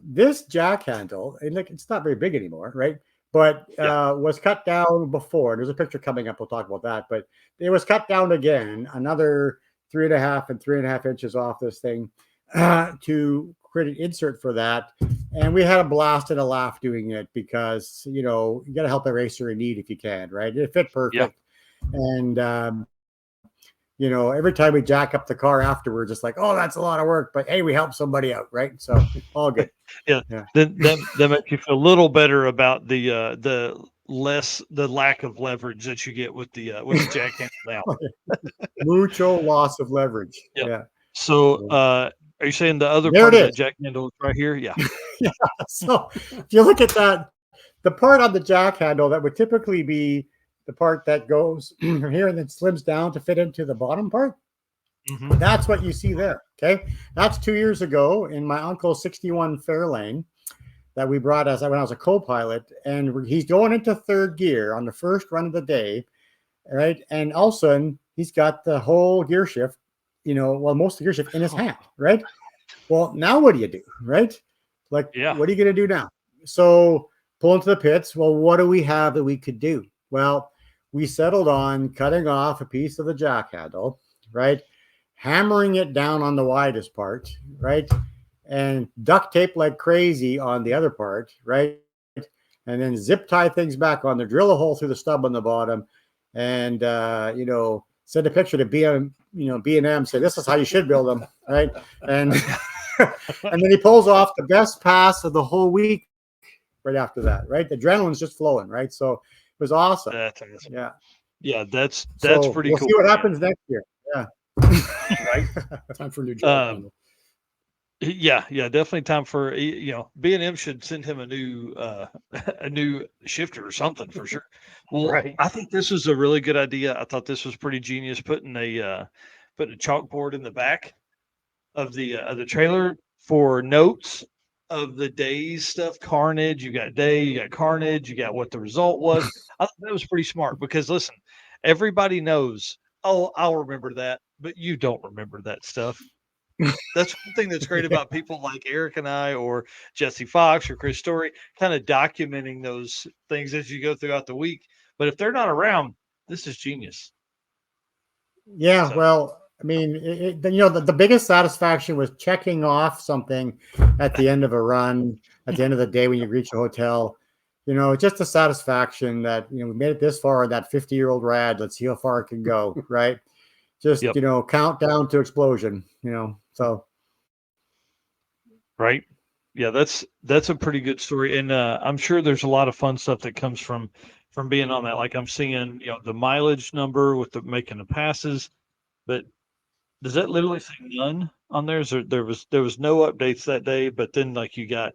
this jack handle, and it's not very big anymore, right? But was cut down before. There's a picture coming up. We'll talk about that. But it was cut down again, another 3.5 and 3.5 inches off this thing to create an insert for that. And we had a blast and a laugh doing it, because, you got to help a racer in need if you can, right? It fit perfect. Yeah. And, every time we jack up the car afterwards, it's like, oh, that's a lot of work, but hey, we helped somebody out, right? So all good. Yeah. Then makes you feel a little better about the lack of leverage that you get with the jack handle now. Mucho loss of leverage. Yep. Yeah. So are you saying the other there part of is. the jack handle is right here? Yeah. Yeah. So if you look at that, the part on the jack handle that would typically be the part that goes from here and then slims down to fit into the bottom part. Mm-hmm. That's what you see there. Okay. That's 2 years ago in my uncle's 61 Fairlane that we brought when I was a co-pilot, and he's going into third gear on the first run of the day. Right. And all of a sudden he's got the whole gear shift, most of the gear shift in his hand. Right. Well, now what do you do? Right. Like, what are you going to do now? So pull into the pits. Well, what do we have that we could do? Well, we settled on cutting off a piece of the jack handle, right? Hammering it down on the widest part, right? And duct tape like crazy on the other part, right? And then zip tie things back on there, drill a hole through the stub on the bottom, and send a picture to B&M, say this is how you should build them, right? And and then he pulls off the best pass of the whole week right after that, right? The adrenaline's just flowing, right? So it was awesome. That's awesome. Yeah. Yeah, that's So pretty we'll cool. see what happens next year. Yeah. Right. Time for a new job. Yeah, definitely time for B&M should send him a new a new shifter or something for sure. Well, Right. I think this was a really good idea. I thought this was pretty genius, putting a chalkboard in the back of the trailer for notes of the day's stuff. Carnage, you got day, you got carnage, you got what the result was. I thought that was pretty smart because listen, everybody knows, oh, I'll remember that, but you don't remember that stuff. That's one thing that's great about people like Eric and I, or Jesse Fox or Chris Story, kind of documenting those things as you go throughout the week. But if they're not around, this is genius. Yeah, So. well, I mean, the biggest satisfaction was checking off something at the end of a run, at the end of the day when you reach a hotel. Just the satisfaction that we made it this far in that 50-year-old rad. Let's see how far it can go, right? Just Yep. Countdown to explosion. So right, yeah, that's a pretty good story, and I'm sure there's a lot of fun stuff that comes from being on that. Like I'm seeing the mileage number with the making the passes, but does that literally say none on there? There was no updates that day, but then like you got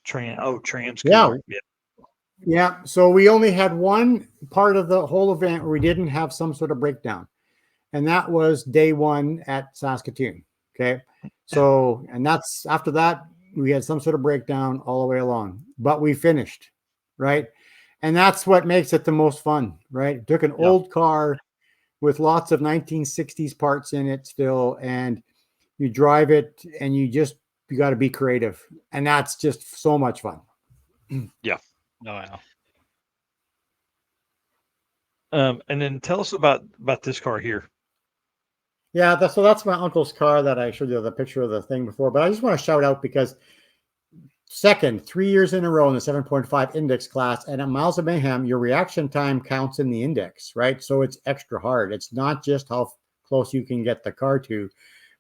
trans. Yeah. So we only had one part of the whole event where we didn't have some sort of breakdown, and that was day one at Saskatoon. Okay. So, and that's after that, we had some sort of breakdown all the way along, but we finished, right? And that's what makes it the most fun, right? Took an old car with lots of 1960s parts in it still, and you drive it and you got to be creative. And that's just so much fun. Yeah. Oh, yeah. And then tell us about this car here. Yeah, that's my uncle's car that I showed you the picture of the thing before. But I just want to shout out because second, 3 years in a row in the 7.5 index class, and at Miles of Mayhem, your reaction time counts in the index, right? So it's extra hard. It's not just how close you can get the car to,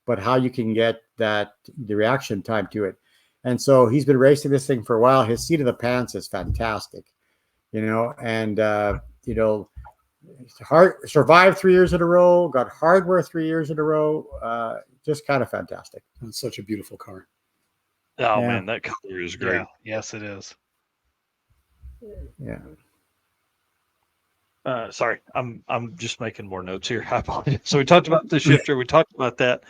but how you can get the reaction time to it. And so he's been racing this thing for a while. His seat of the pants is fantastic, and hard survived 3 years in a row, got hardware 3 years in a row. Just kind of fantastic. It's such a beautiful car. Oh man, that color is great. Yeah. Yes, it is. Yeah. Sorry, I'm just making more notes here. I apologize. So we talked about the shifter. We talked about that.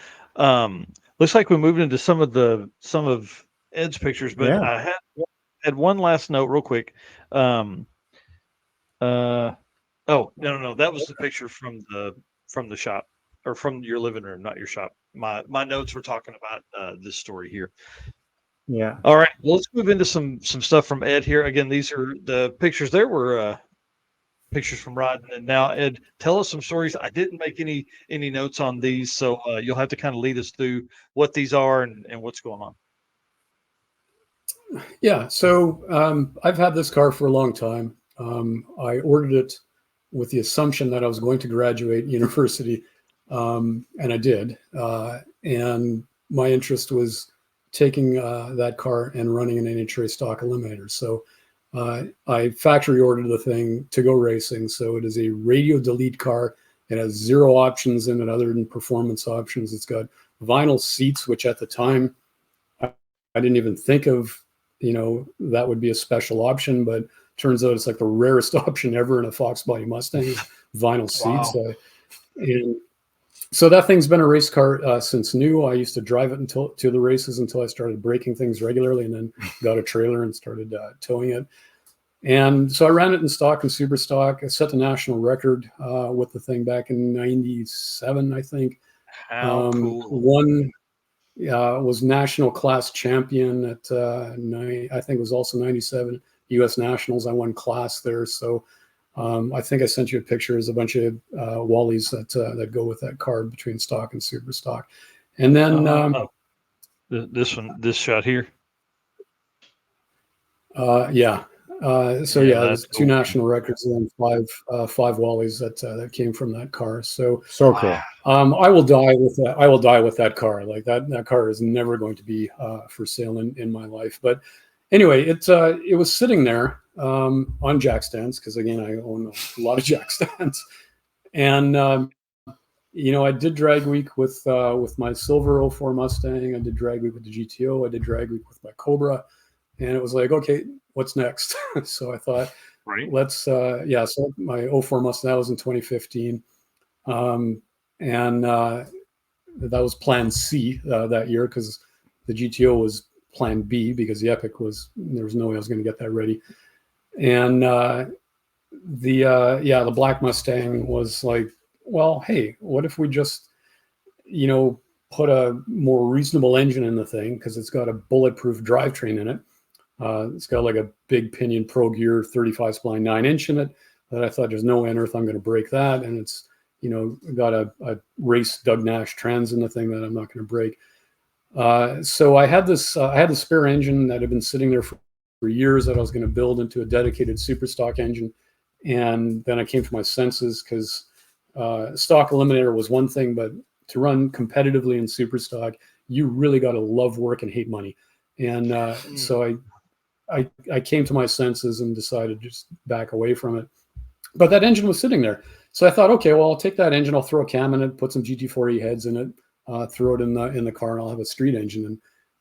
Looks like we moved into some of Ed's pictures, but Yeah. I had one last note real quick. Oh, no, that was the picture from the shop, or from your living room, not your shop. My notes were talking about this story here. Yeah. All right, well, let's move into some stuff from Ed here. Again, these are the pictures. There were pictures from Rod, and now Ed, tell us some stories. I didn't make any notes on these, so you'll have to kind of lead us through what these are and what's going on. Yeah, so I've had this car for a long time. I ordered it with the assumption that I was going to graduate university, and I did. And my interest was taking that car and running an NHRA stock eliminator. So I factory ordered the thing to go racing. So it is a radio delete car. It has 0 options in it other than performance options. It's got vinyl seats, which at the time I didn't even think of, that would be a special option, but turns out it's like the rarest option ever in a Fox Body Mustang is vinyl seats. Wow. And so that thing's been a race car since new. I used to drive it to the races until I started breaking things regularly, and then got a trailer and started towing it. And so I ran it in stock and super stock. I set the national record with the thing back in '97, I think. How cool. Was national class champion at I think it was also '97 U.S. Nationals. I won class there. So I think I sent you a picture. There's a bunch of Wallies that go with that car between stock and super stock. And then this shot here. yeah. So Yeah, there's that's 2 cool. national records and 5 Wallies that came from that car. So cool. I will die with that. I will die with that car. Like that car is never going to be for sale in my life. But anyway, it was sitting there on jack stands, because again, I own a lot of jack stands. And I did drag week with my silver 04 Mustang. I did drag week with the GTO. I did drag week with my Cobra. And it was like, okay, what's next? So I thought, Right. let's, so my 04 Mustang, that was in 2015. And that was plan C that year, because the GTO was plan B, because the Epic there was no way I was going to get that ready. And the Black Mustang was like, well, hey, what if we just, put a more reasonable engine in the thing, because it's got a bulletproof drivetrain in it. It's got like a big Pinion Pro Gear 35 spline 9-inch in it that I thought there's no way on earth I'm going to break that. And it's, got a race Doug Nash trans in the thing that I'm not going to break. So I had the spare engine that had been sitting there for years that I was going to build into a dedicated super stock engine. And then I came to my senses, because stock eliminator was one thing, but to run competitively in super stock, you really got to love work and hate money. And so I came to my senses and decided to just back away from it. But that engine was sitting there. So I thought, okay, well, I'll take that engine, I'll throw a cam in it, put some GT4E heads in it, throw it in the car, and I'll have a street engine.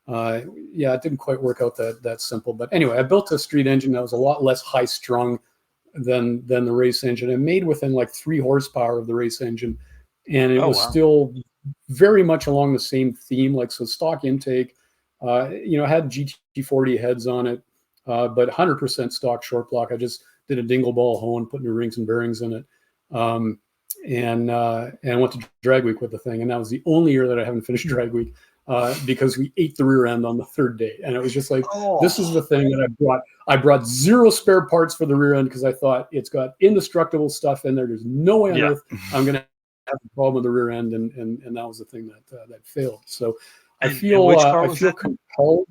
And it didn't quite work out that simple. But anyway, I built a street engine that was a lot less high strung than the race engine, and made within like 3 horsepower of the race engine. And it was still very much along the same theme. Like, so stock intake, had GT40 heads on it, but 100% stock short block. I just did a dingle ball hone, put new rings and bearings in it. And went to drag week with the thing. And that was the only year that I haven't finished drag week, because we ate the rear end on the 3rd day. And it was just like, this is the thing that I brought. I brought 0 spare parts for the rear end, because I thought it's got indestructible stuff in there. There's no way on earth I'm going to have a problem with the rear end. And that was the thing that failed. So I feel compelled.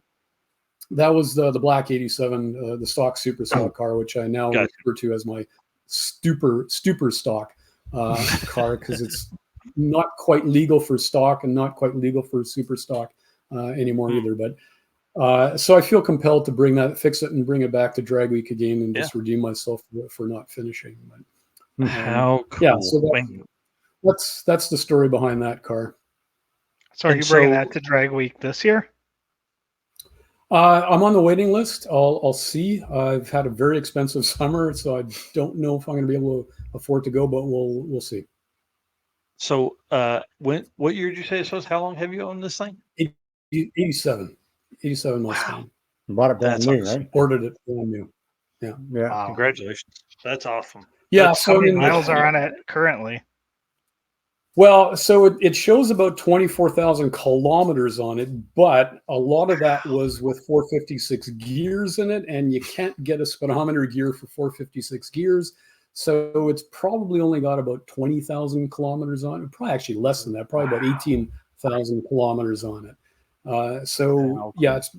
That was the Black 87, the stock super stock car, which I now refer to as my stupor stock car, because it's not quite legal for stock and not quite legal for super stock anymore either. But so I feel compelled to fix it and bring it back to drag week again, and just redeem myself for not finishing. But, how cool! Yeah, so that's the story behind that car. So are you bringing that to drag week this year? I'm on the waiting list. I'll see. I've had a very expensive summer, so I don't know if I'm going to be able to afford to go, but we'll see. So what year did you say it was? How long have you owned this thing? 87 Mustang. Wow. Bought it brand new, awesome. right? Ordered it brand new. Yeah. Wow. Congratulations. That's awesome. Yeah. How many miles are on it currently? Well, so it shows about 24,000 kilometers on it, but a lot of that was with 456 gears in it, and you can't get a speedometer gear for 456 gears. So it's probably only got about 20,000 kilometers on it. Probably actually less than that, probably about 18,000 kilometers on it. It's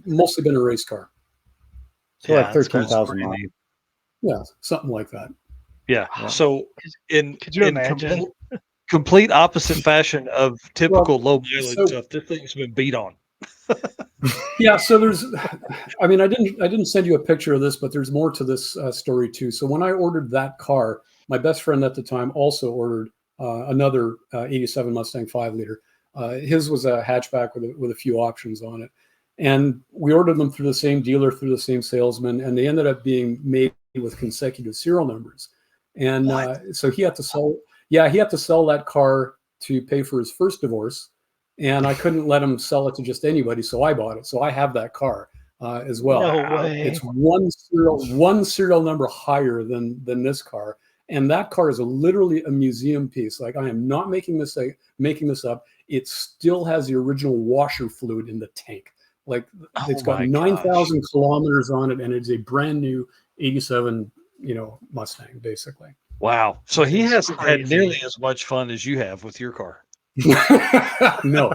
mostly been a race car. So like 13,000 miles. Yeah, something like that. Yeah. So could you imagine? Complete opposite fashion of typical low mileage stuff. This thing's been beat on. Yeah, so I didn't send you a picture of this, but there's more to this story too. So when I ordered that car, my best friend at the time also ordered another 87 Mustang 5-liter. His was a hatchback with a few options on it. And we ordered them through the same dealer, through the same salesman, and they ended up being made with consecutive serial numbers. And so he had to sell that car to pay for his first divorce. And I couldn't let him sell it to just anybody, so I bought it. So I have that car as well. No way. It's one serial number higher than this car, and that car is literally a museum piece. Like, I am not making this up. It still has the original washer fluid in the tank. Like, it's got 9,000 kilometers on it, and it's a brand new 87 Mustang, basically. Wow. So he That is hasn't had crazy. nearly as much fun as you have with your car. No.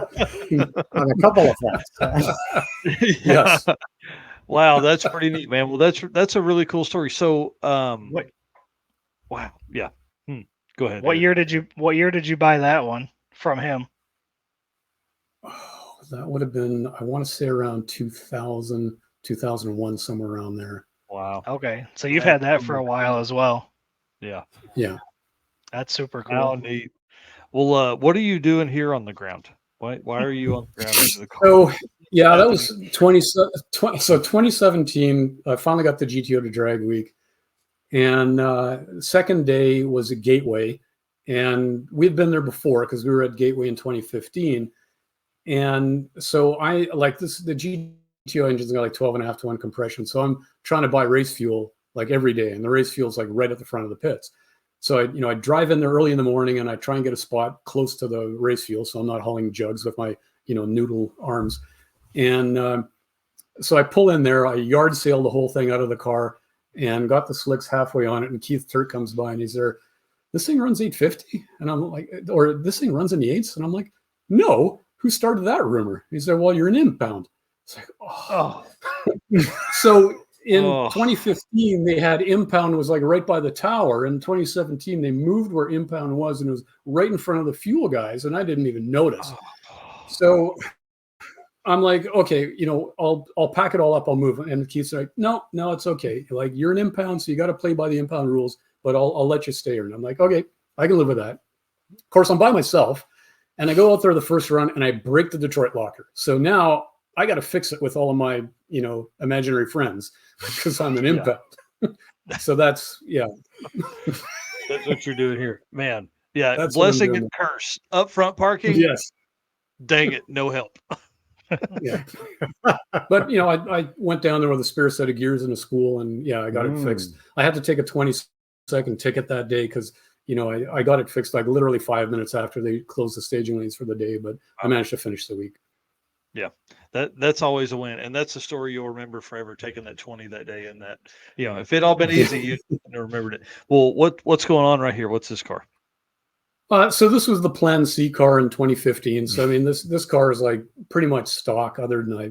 On a couple of fronts. Yes. Wow, that's pretty neat, man. Well, that's a really cool story. So, What wow, yeah. Go ahead. what Eric. year did you buy that one from him? Oh, that would have been, I want to say around 2000, 2001, somewhere around there. Wow. Okay, so you've That's had that for a while as well. Yeah. Yeah. That's super How cool. neat. Well, what are you doing here on the ground? Why are you on the ground into the car? So, yeah, that Happening. was 2017. I finally got the GTO to drag week. And second day was a Gateway. And we'd been there before because we were at Gateway in 2015. And so I like this, the GTO engine's got like 12.5 to 1 compression. So I'm trying to buy race fuel like every day. And the race fuel's like right at the front of the pits. So I drive in there early in the morning and I try and get a spot close to the race fuel. So I'm not hauling jugs with my, noodle arms. And so I pull in there, I yard sail the whole thing out of the car and got the slicks halfway on it. And Keith Turk comes by and he's there, this thing runs 850. And I'm like, or this thing runs in the 8s. And I'm like, no, who started that rumor? He said, well, you're an impound. It's like, oh. So in 2015, they had impound was like right by the tower. In 2017, they moved where impound was and it was right in front of the fuel guys. And I didn't even notice. So I'm like, okay, I'll pack it all up. I'll move. And Keith's like, no, it's okay. Like, you're an impound, so you got to play by the impound rules, but I'll let you stay here. And I'm like, okay, I can live with that. Of course, I'm by myself. And I go out there the first run and I break the Detroit locker. So now I got to fix it with all of my, imaginary friends because I'm an impound. So that's, That's what you're doing here, man. Yeah. That's what I'm Blessing doing. and curse. Upfront parking. Yes. Dang it. No help. Yeah. But, I went down there with a spare set of gears in a school and I got it fixed. I had to take a 20-second ticket that day because, I got it fixed like literally 5 minutes after they closed the staging lanes for the day, but I managed to finish the week. Yeah, that's always a win, and that's a story you'll remember forever. Taking that 20 that day, and that if it all been easy, you wouldn't have remembered it. Well, what's going on right here? What's this car? So this was the Plan C car in 2015. So I mean, this car is like pretty much stock. Other than I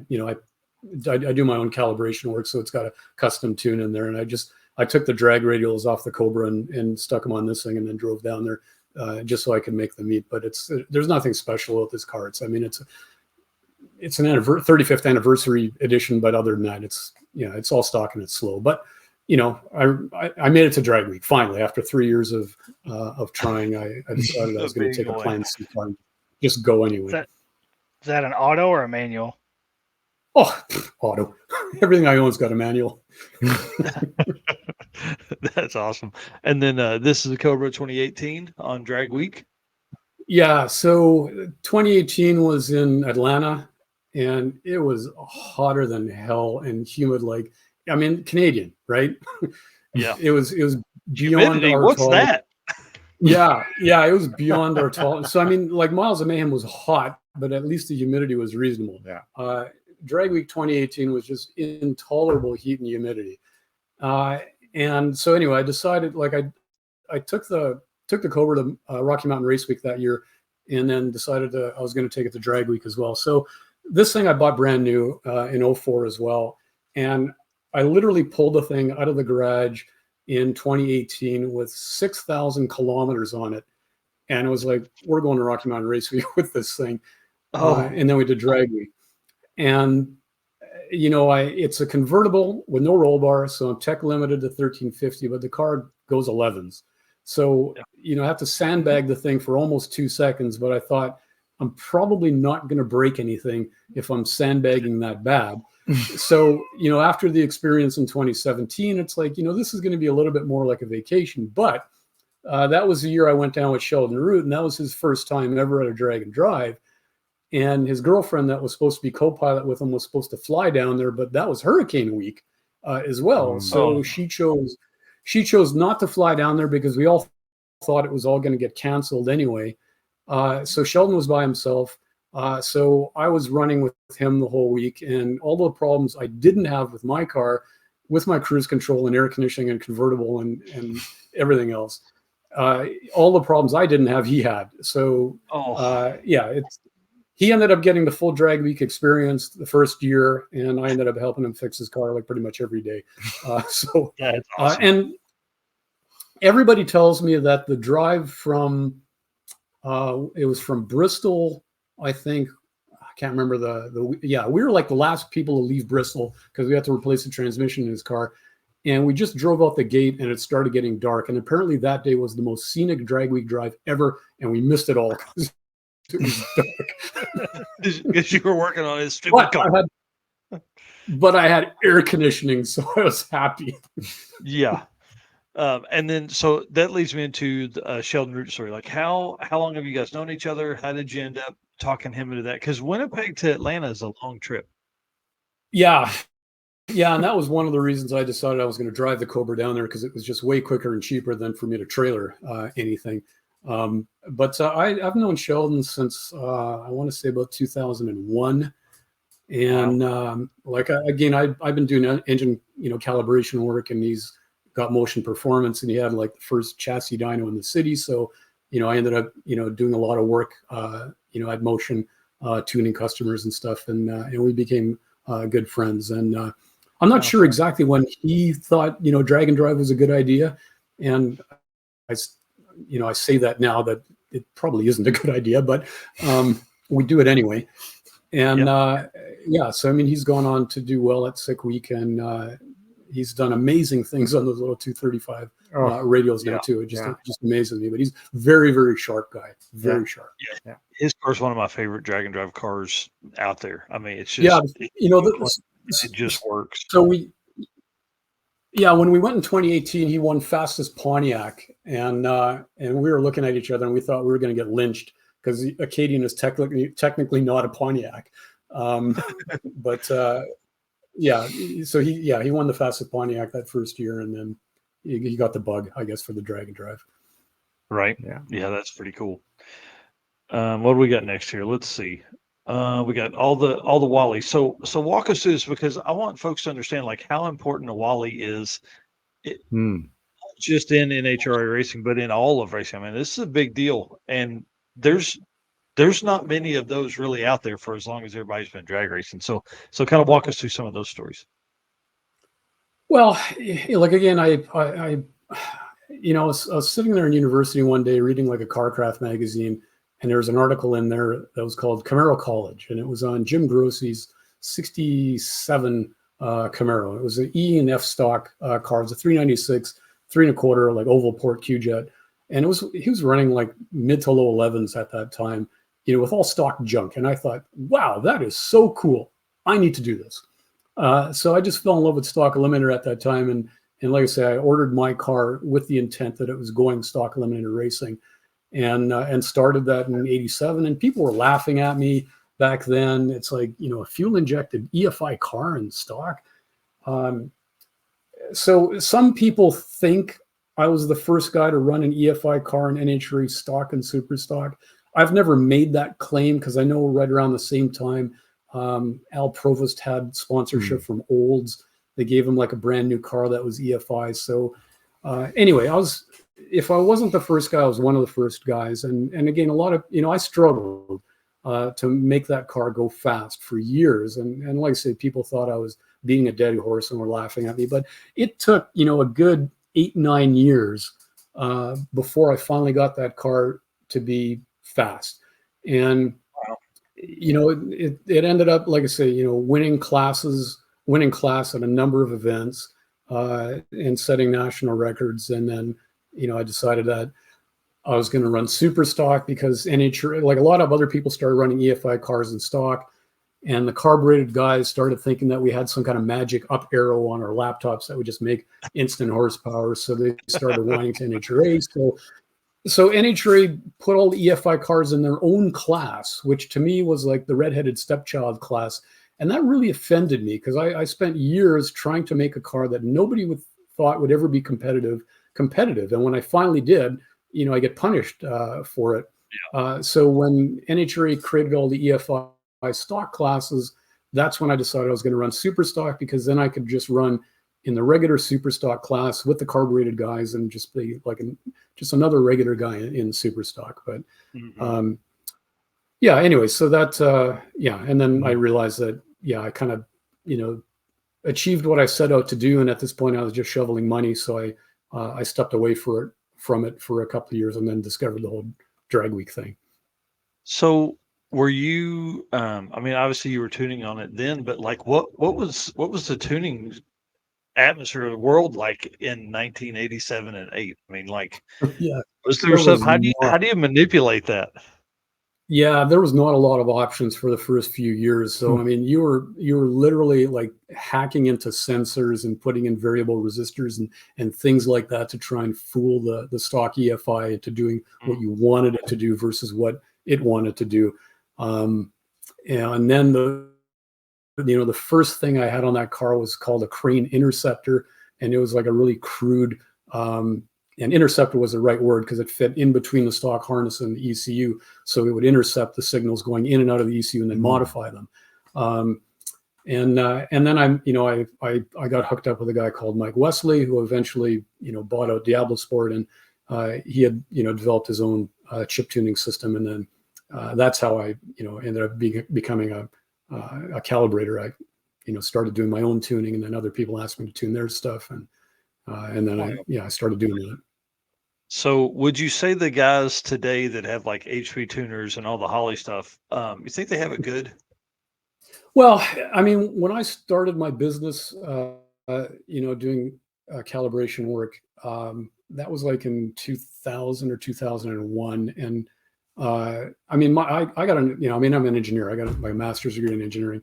do my own calibration work, so it's got a custom tune in there, and I took the drag radials off the Cobra and stuck them on this thing, and then drove down there just so I could make the meet. But there's nothing special with this car. It's an 35th anniversary edition, but other than that, it's all stock and it's slow. But I made it to drag week finally after 3 years of trying. I decided I was going to take a Plan C car and just go anyway. Is that an auto or a manual? Oh, auto. Everything I own's got a manual. That's awesome. And then this is a Cobra 2018 on drag week. Yeah. So 2018 was in Atlanta. And it was hotter than hell and humid, Canadian, right? Yeah. It was beyond humidity. our What's tolerance. that? Yeah, it was beyond our tolerance. So I mean, like Miles of Mayhem was hot, but at least the humidity was reasonable. Yeah. Drag Week 2018 was just intolerable heat and humidity. And so anyway, I decided I took the Cobra to Rocky Mountain Race Week that year, and then decided I was going to take it to Drag Week as well. So this thing I bought brand new in 04 as well. And I literally pulled the thing out of the garage in 2018 with 6,000 kilometers on it. And it was like, we're going to Rocky Mountain Race Week with this thing. And then we did Drag Week. And, it's a convertible with no roll bar. So I'm tech limited to 1350, but the car goes 11s. So, I have to sandbag the thing for almost 2 seconds. But I thought, I'm probably not going to break anything if I'm sandbagging that bad. So, after the experience in 2017, it's like, this is going to be a little bit more like a vacation. But that was the year I went down with Sheldon Root, and that was his first time ever at a drag and drive. And his girlfriend that was supposed to be co-pilot with him was supposed to fly down there, but that was hurricane week as well. So she chose not to fly down there because we all thought it was all going to get canceled anyway. So Sheldon was by himself. So I was running with him the whole week, and all the problems I didn't have with my car, with my cruise control and air conditioning and convertible and everything else. All the problems I didn't have, he had. So yeah, he ended up getting the full drag week experience the first year, and I ended up helping him fix his car like pretty much every day. So Yeah, it's awesome. and everybody tells me that the drive from it was from Bristol, I think. I can't remember we were like the last people to leave Bristol because we had to replace the transmission in his car. And we just drove out the gate and it started getting dark. And apparently that day was the most scenic drag week drive ever. And we missed it all because it was dark. Because you were working on his stupid car. But I had air conditioning, so I was happy. Yeah. And then, so that leads me into the Sheldon Root story. Like, how long have you guys known each other? How did you end up talking him into that? Because Winnipeg to Atlanta is a long trip. Yeah. Yeah, and that was one of the reasons I decided I was going to drive the Cobra down there, because it was just way quicker and cheaper than for me to trailer anything. But I've known Sheldon since I want to say about 2001. And I've been doing engine calibration work, and he's got motion performance, and he had like the first chassis dyno in the city. So I ended up doing a lot of work at Motion, tuning customers and stuff, and we became good friends. And I'm not sure exactly when he thought drag and drive was a good idea, and I say that now that it probably isn't a good idea, but we do it anyway. And so I mean, he's gone on to do well at Sick Week, and he's done amazing things on those little 235 radios now too. It just amazes me. But he's very, very sharp guy. Very sharp. Yeah. His car's one of my favorite drag and drive cars out there. I mean, it's just it just works. So when we went in 2018, he won fastest Pontiac, and we were looking at each other and we thought we were going to get lynched because Acadian is technically not a Pontiac. But so he won the fastest Pontiac that first year, and then he got the bug, I guess, for the drag and drive. Right. Yeah, that's pretty cool. What do we got next here? Let's see. We got all the Wally. So walk us through this, because I want folks to understand like how important a Wally is, not just in NHRA racing, but in all of racing. I mean, this is a big deal, and there's not many of those really out there for as long as everybody's been drag racing. So kind of walk us through some of those stories. Well, like again, I was sitting there in university one day reading like a Carcraft magazine, and there was an article in there that was called Camaro College, and it was on Jim Grossi's 67 Camaro. It was an E and F stock car. It was a 396, 3 1/4, like oval port Q-Jet. And he was running like mid to low 11s at that time, with all stock junk. And I thought, wow, that is so cool. I need to do this. So I just fell in love with stock eliminator at that time. And like I say, I ordered my car with the intent that it was going stock eliminator racing, and started that in '87. And people were laughing at me back then. It's like, a fuel injected EFI car in stock. So some people think I was the first guy to run an EFI car in NHRA stock and super stock. I've never made that claim, because I know right around the same time, Al Provost had sponsorship from Olds. They gave him like a brand new car that was EFI. So anyway, if I wasn't the first guy, I was one of the first guys. And again, a lot of, I struggled to make that car go fast for years. And like I said, people thought I was beating a dead horse and were laughing at me. But it took, a good 8-9 years before I finally got that car to be fast. And it ended up, like I say, winning class at a number of events, and setting national records. And then I decided that I was going to run super stock, because NHRA, like a lot of other people, started running EFI cars in stock, and the carbureted guys started thinking that we had some kind of magic up arrow on our laptops that would just make instant horsepower. So they started wanting to NHRA. So NHRA put all the EFI cars in their own class, which to me was like the redheaded stepchild class. And that really offended me, because I spent years trying to make a car that nobody thought would ever be competitive. And when I finally did, I get punished for it. So when NHRA created all the EFI stock classes, that's when I decided I was going to run super stock, because then I could just run in the regular super stock class with the carbureted guys and just be like just another regular guy in super stock. But yeah, anyway, so that yeah, and then I realized that I kind of achieved what I set out to do, and at this point I was just shoveling money, so I stepped away from it for a couple of years, and then discovered the whole drag week thing. So were you I mean, obviously you were tuning on it then, but like what was the tuning atmosphere of the world like in 1987 and 8? I mean, like, Yeah, was there stuff, how do you manipulate that? Yeah, there was not a lot of options for the first few years. So I mean, you were literally like hacking into sensors and putting in variable resistors and things like that to try and fool the stock EFI into doing what you wanted it to do versus what it wanted to do. And then the first thing I had on that car was called a crane interceptor, and it was like a really crude and interceptor was the right word because it fit in between the stock harness and the ECU, so it would intercept the signals going in and out of the ECU and then modify them. And then I got hooked up with a guy called Mike Wesley, who eventually bought out Diablo Sport, and he had developed his own chip tuning system, and then that's how I ended up becoming a calibrator. I started doing my own tuning, and then other people asked me to tune their stuff, and then I started doing that. So would you say the guys today that have like HP tuners and all the Holly stuff, you think they have it good? Well, I mean, when I started my business, doing calibration work, that was like in 2000 or 2001. And I mean, I got I'm an engineer. I got my master's degree in engineering.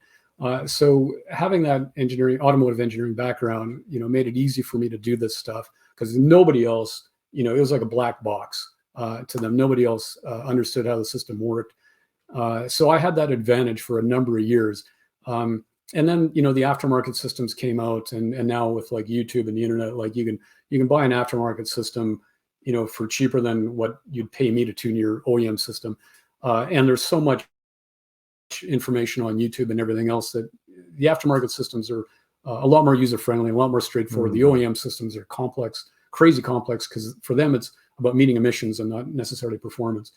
So having that automotive engineering background, made it easy for me to do this stuff because nobody else, it was like a black box to them. Nobody else understood how the system worked. So I had that advantage for a number of years. And then, the aftermarket systems came out, and now with like YouTube and the internet, like you can buy an aftermarket system, for cheaper than what you'd pay me to tune your OEM system. And there's so much information on YouTube and everything else that the aftermarket systems are a lot more user-friendly, a lot more straightforward. The OEM systems are complex, crazy complex, because for them it's about meeting emissions and not necessarily performance.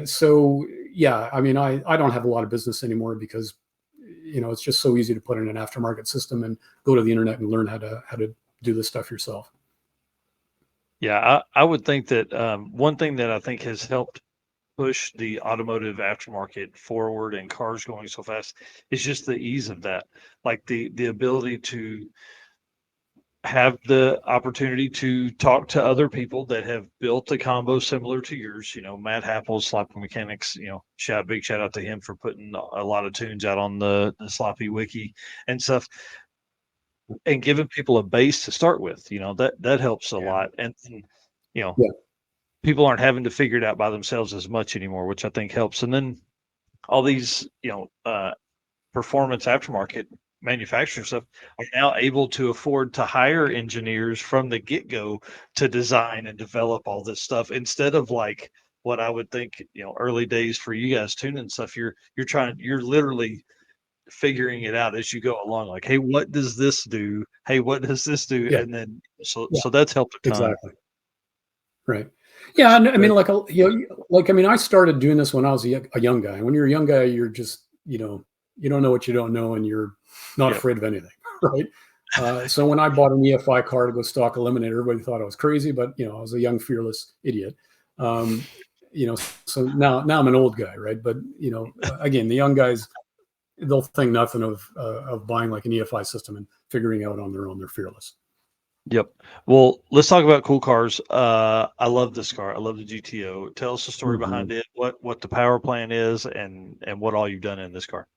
So yeah, I mean, I don't have a lot of business anymore because it's just so easy to put in an aftermarket system and go to the internet and learn how to do this stuff yourself. Yeah, I would think that one thing that I think has helped push the automotive aftermarket forward and cars going so fast is just the ease of that. Like the ability to have the opportunity to talk to other people that have built a combo similar to yours. Matt Happel's Sloppy Mechanics, big shout out to him for putting a lot of tunes out on the Sloppy Wiki and stuff, and giving people a base to start with. That helps a lot. And people aren't having to figure it out by themselves as much anymore, which I think helps. And then all these, performance aftermarket manufacturing stuff are now able to afford to hire engineers from the get-go to design and develop all this stuff instead of like what I would think, early days for you guys tuning stuff. You're literally figuring it out as you go along. Like, hey, what does this do? Hey, what does this do? Yeah. And then so that's helped a ton. Exactly. Right. Yeah. I mean, I started doing this when I was a young guy. When you're a young guy, you're just, you don't know what you don't know, and you're not afraid of anything. Right. So when I bought an EFI car to go stock eliminator, everybody thought I was crazy, but I was a young, fearless idiot. So now I'm an old guy. Right. But, again, the young guys, they'll think nothing of buying like an EFI system and figuring out on their own. They're fearless. Yep. Well, let's talk about cool cars. I love this car. I love the GTO. Tell us the story behind it, what the power plan is, and what all you've done in this car.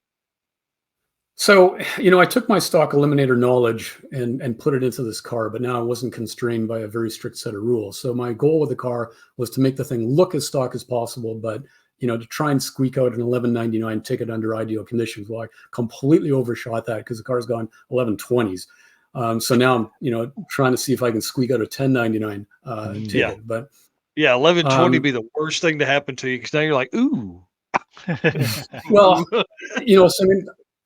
So, I took my stock eliminator knowledge and put it into this car, but now I wasn't constrained by a very strict set of rules. So my goal with the car was to make the thing look as stock as possible, but to try and squeak out an 1199 ticket under ideal conditions. Well, I completely overshot that because the car's gone 1120s. So now I'm, trying to see if I can squeak out a 1099 ticket. Yeah. But 1120 be the worst thing to happen to you because now you're like, ooh. Well, so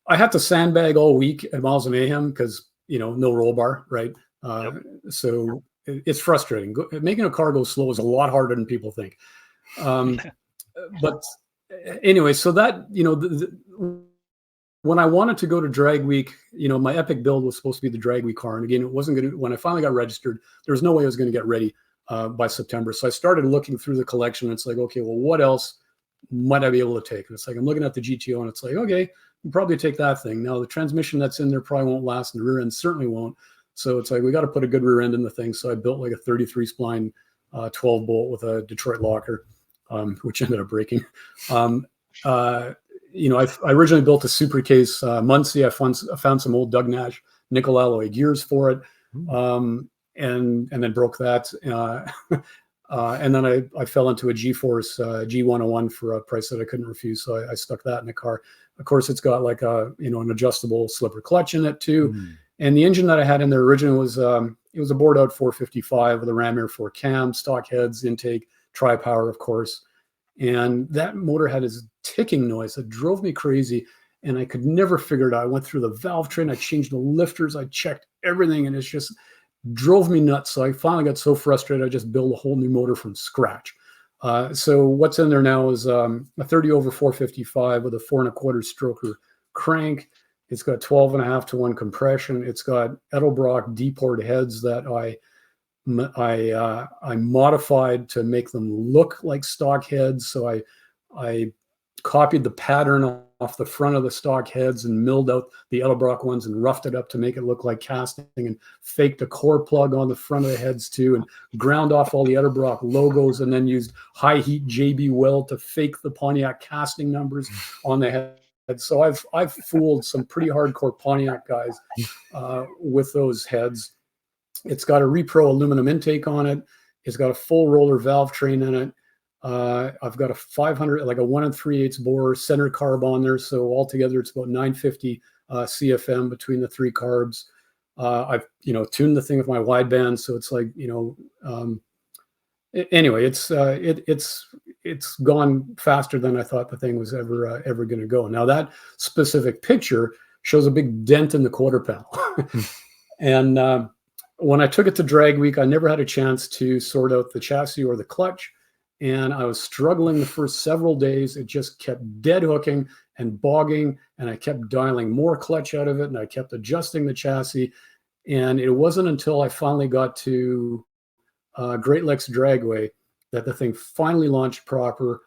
I had to sandbag all week at Miles of Mayhem because no roll bar, right? So it's frustrating. Making a car go slow is a lot harder than people think. But anyway, so that, when I wanted to go to drag week, my epic build was supposed to be the drag week car. And again, it wasn't going to, when I finally got registered, there was no way I was going to get ready by September. So I started looking through the collection. And it's like, okay, well, what else might I be able to take? And it's like, I'm looking at the GTO and it's like, okay, you probably take that thing. Now the transmission that's in there probably won't last and the rear end certainly won't. So it's like, we got to put a good rear end in the thing. So I built like a 33 spline 12 bolt with a Detroit locker, which ended up breaking. I originally built a super case Muncie. I found some old Doug Nash nickel alloy gears for it, and then broke that. And then I fell into a G-Force G101 for a price that I couldn't refuse. So I stuck that in the car. Of course, it's got like an adjustable slipper clutch in it too. And the engine that I had in there originally was it was a bored out 455 with a Ram Air 4 cam, stock heads, intake, tri-power, of course. And that motor had this ticking noise that drove me crazy, and I could never figure it out. I went through the valve train, I changed the lifters, I checked everything, and it's just drove me nuts. So I finally got so frustrated, I just built a whole new motor from scratch. So what's in there now is a 30 over 455 with a 4 1/4 stroker crank. It's got 12.5 to 1 compression. It's got Edelbrock D-port heads that I modified to make them look like stock heads. So I copied the pattern off the front of the stock heads and milled out the Edelbrock ones and roughed it up to make it look like casting, and faked a core plug on the front of the heads too, and ground off all the Edelbrock logos, and then used high heat JB Weld to fake the Pontiac casting numbers on the head. So I've fooled some pretty hardcore Pontiac guys with those heads. It's got a Repro aluminum intake on it. It's got a full roller valve train in it. I've got a 500, like a 1 3/8 bore center carb on there. So altogether, it's about 950 CFM between the 3 carbs. I've tuned the thing with my wideband, so it's like anyway, it's gone faster than I thought the thing was ever going to go. Now that specific picture shows a big dent in the quarter panel, and when I took it to drag week, I never had a chance to sort out the chassis or the clutch, and I was struggling the first several days. It just kept dead hooking and bogging, and I kept dialing more clutch out of it, and I kept adjusting the chassis. And it wasn't until I finally got to Great Lakes Dragway that the thing finally launched proper.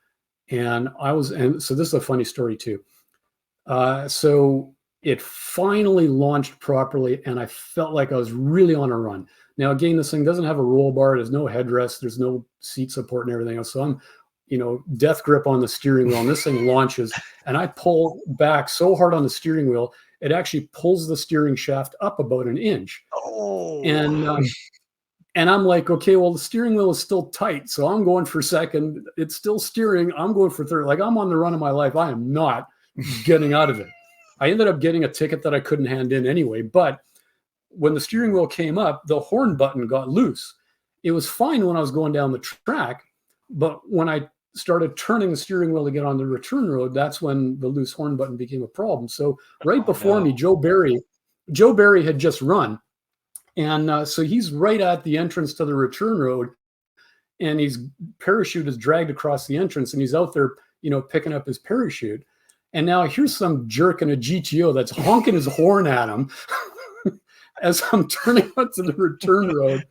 And so this is a funny story too. So it finally launched properly, and I felt like I was really on a run. Now, again, this thing doesn't have a roll bar. There's no headrest. There's no seat support and everything else. So I'm, death grip on the steering wheel, and this thing launches, and I pull back so hard on the steering wheel, it actually pulls the steering shaft up about an inch. Oh. And I'm like, okay, well, the steering wheel is still tight. So I'm going for second. It's still steering. I'm going for third. Like, I'm on the run of my life. I am not getting out of it. I ended up getting a ticket that I couldn't hand in anyway. But when the steering wheel came up, the horn button got loose. It was fine when I was going down the track. But when I started turning the steering wheel to get on the return road, that's when the loose horn button became a problem. So right before me, Joe Barry had just run. And so he's right at the entrance to the return road, and his parachute is dragged across the entrance, and he's out there, picking up his parachute. And now here's some jerk in a GTO that's honking his horn at him as I'm turning onto the return road.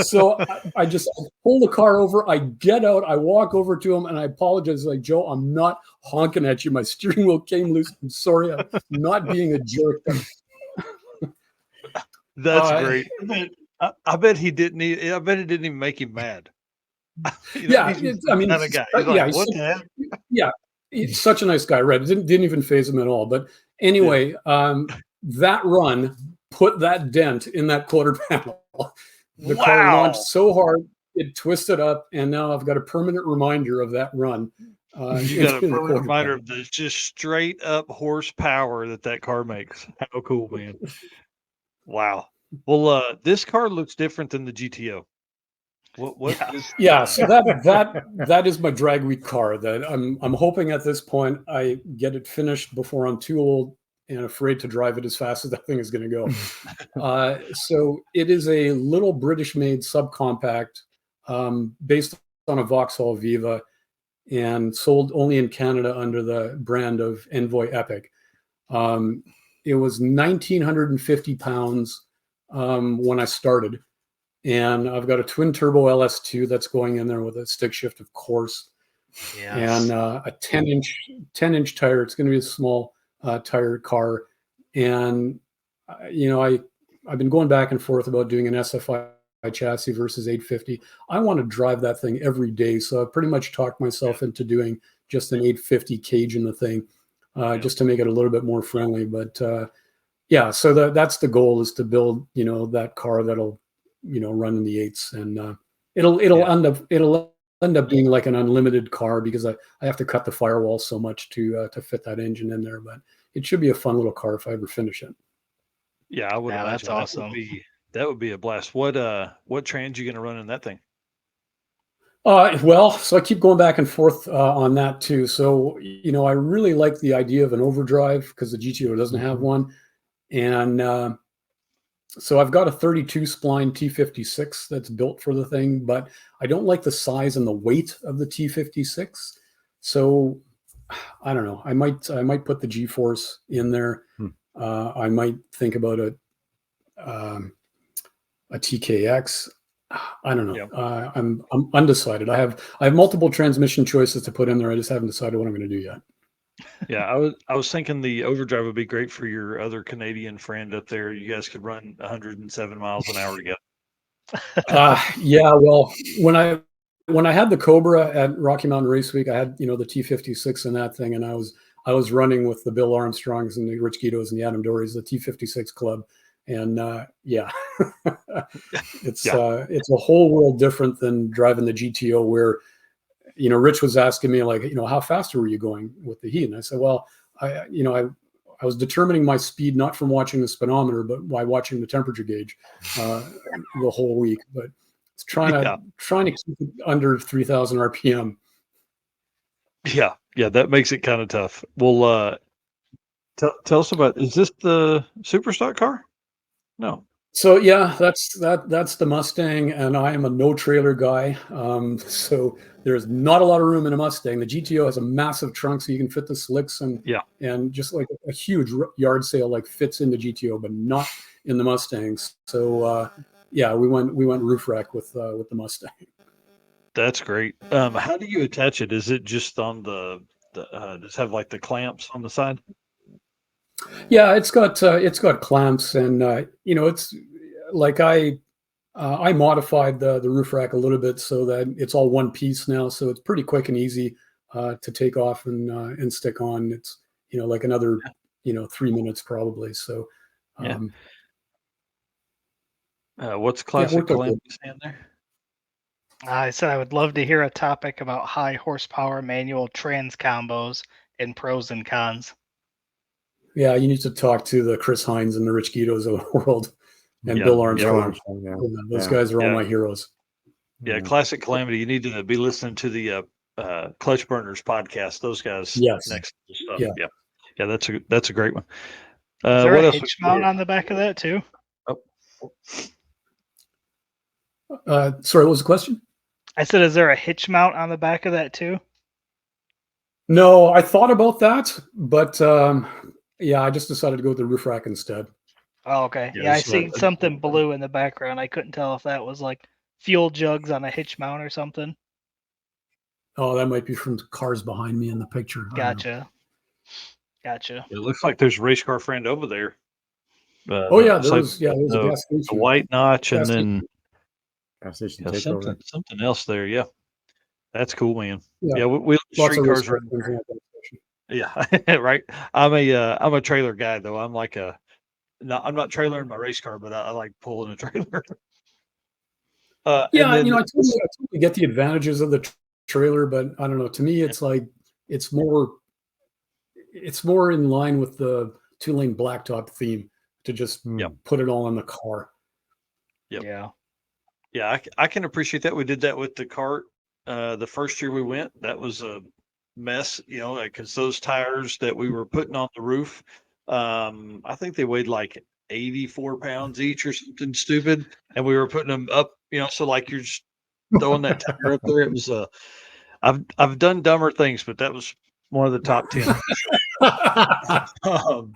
So I just pull the car over, I get out, I walk over to him, and I apologize. Like, Joe, I'm not honking at you. My steering wheel came loose. I'm sorry. I'm not being a jerk. That's great. I bet he didn't. I bet it didn't even make him mad. Yeah, he's such a nice guy. Right? It didn't even faze him at all. But anyway, that run put that dent in that quarter panel. The car launched so hard it twisted up, and now I've got a permanent reminder of that run. You got a permanent reminder of the just straight up horsepower that car makes. How cool, man! Wow. Well, this car looks different than the GTO. What? Yeah. So that is my drag week car. That I'm hoping at this point I get it finished before I'm too old and afraid to drive it as fast as that thing is going to go. So it is a little British-made subcompact based on a Vauxhall Viva and sold only in Canada under the brand of Envoy Epic. It was 1,950 pounds when I started. And I've got a twin turbo LS2 that's going in there with a stick shift, of course, and a 10-inch tire. It's going to be a small tire car. And, I've been going back and forth about doing an SFI chassis versus 850. I want to drive that thing every day. So I've pretty much talked myself into doing just an 850 cage in the thing, just to make it a little bit more friendly. But so that's the goal, is to build, that car that'll, run in the 8s, and it'll end up being like an unlimited car, because I have to cut the firewall so much to fit that engine in there. But it should be a fun little car if I ever finish it. Yeah, I would imagine that's awesome. That would be a blast. What trans you going to run in that thing? Well, so I keep going back and forth on that too. So, I really like the idea of an overdrive, because the GTO doesn't have one. And so I've got a 32 spline T56 that's built for the thing, but I don't like the size and the weight of the T56. So I don't know. I might put the G-force in there. I might think about a TKX. I don't know. Yeah. I'm undecided. I have multiple transmission choices to put in there. I just haven't decided what I'm going to do yet. Yeah, I was thinking the overdrive would be great for your other Canadian friend up there. You guys could run 107 miles an hour together. Yeah. Well, when I had the Cobra at Rocky Mountain Race Week, I had the T56 in that thing, and I was running with the Bill Armstrongs and the Rich Guidos and the Adam Dorys, the T56 club, and it's a whole world different than driving the GTO, where Rich was asking me, like, how fast were you going with the heat? And I said, well, I was determining my speed not from watching the speedometer, but by watching the temperature gauge the whole week. But it's trying to keep it under 3,000 RPM. Yeah, that makes it kind of tough. Well, tell us about, is this the super stock car? No. So yeah, that's the Mustang, and I am a no trailer guy. So there's not a lot of room in a Mustang. The GTO has a massive trunk, so you can fit the slicks and just like a huge yard sale like fits in the GTO, but not in the Mustangs. So we went roof rack with the Mustang. That's great. How do you attach it? Is it just on the does it have like the clamps on the side? Yeah, it's got clamps, and it's like I modified the roof rack a little bit so that it's all one piece now, so it's pretty quick and easy to take off and stick on. It's like another 3 minutes probably. So what's classic clamp stand there? I said I would love to hear a topic about high horsepower manual trans combos and pros and cons. Yeah, you need to talk to the Chris Hines and the Rich Guidos of the world, and Bill Armstrong. Those guys are all my heroes. Yeah, Classic Calamity. You need to be listening to the Clutch Burners podcast. Those guys. Next stuff. Yeah. That's a great one. Is there a hitch mount on the back of that too? Sorry, what was the question? I said, is there a hitch mount on the back of that too? No, I thought about that, but I just decided to go with the roof rack instead. Oh, okay. Yeah, I see something blue in the background. I couldn't tell if that was like fuel jugs on a hitch mount or something. Oh, that might be from the cars behind me in the picture. Gotcha. It looks like there's a race car friend over there. There was a gas station. A white notch and then gas station takeover. Something else there. Yeah, that's cool, man. Yeah, we street cars. Yeah, right. I'm a trailer guy though. I'm like I'm not trailering my race car, but I like pulling a trailer. I totally get the advantages of the trailer, but I don't know. To me, it's like it's more in line with the 2-lane blacktop theme to just put it all in the car. Yep. Yeah, I can appreciate that. We did that with the cart the first year we went. That was a mess, because those tires that we were putting on the roof, I think they weighed like 84 pounds each or something stupid, and we were putting them up, so like you're just throwing that tire up there. It was I've done dumber things, but that was one of the top 10. Um,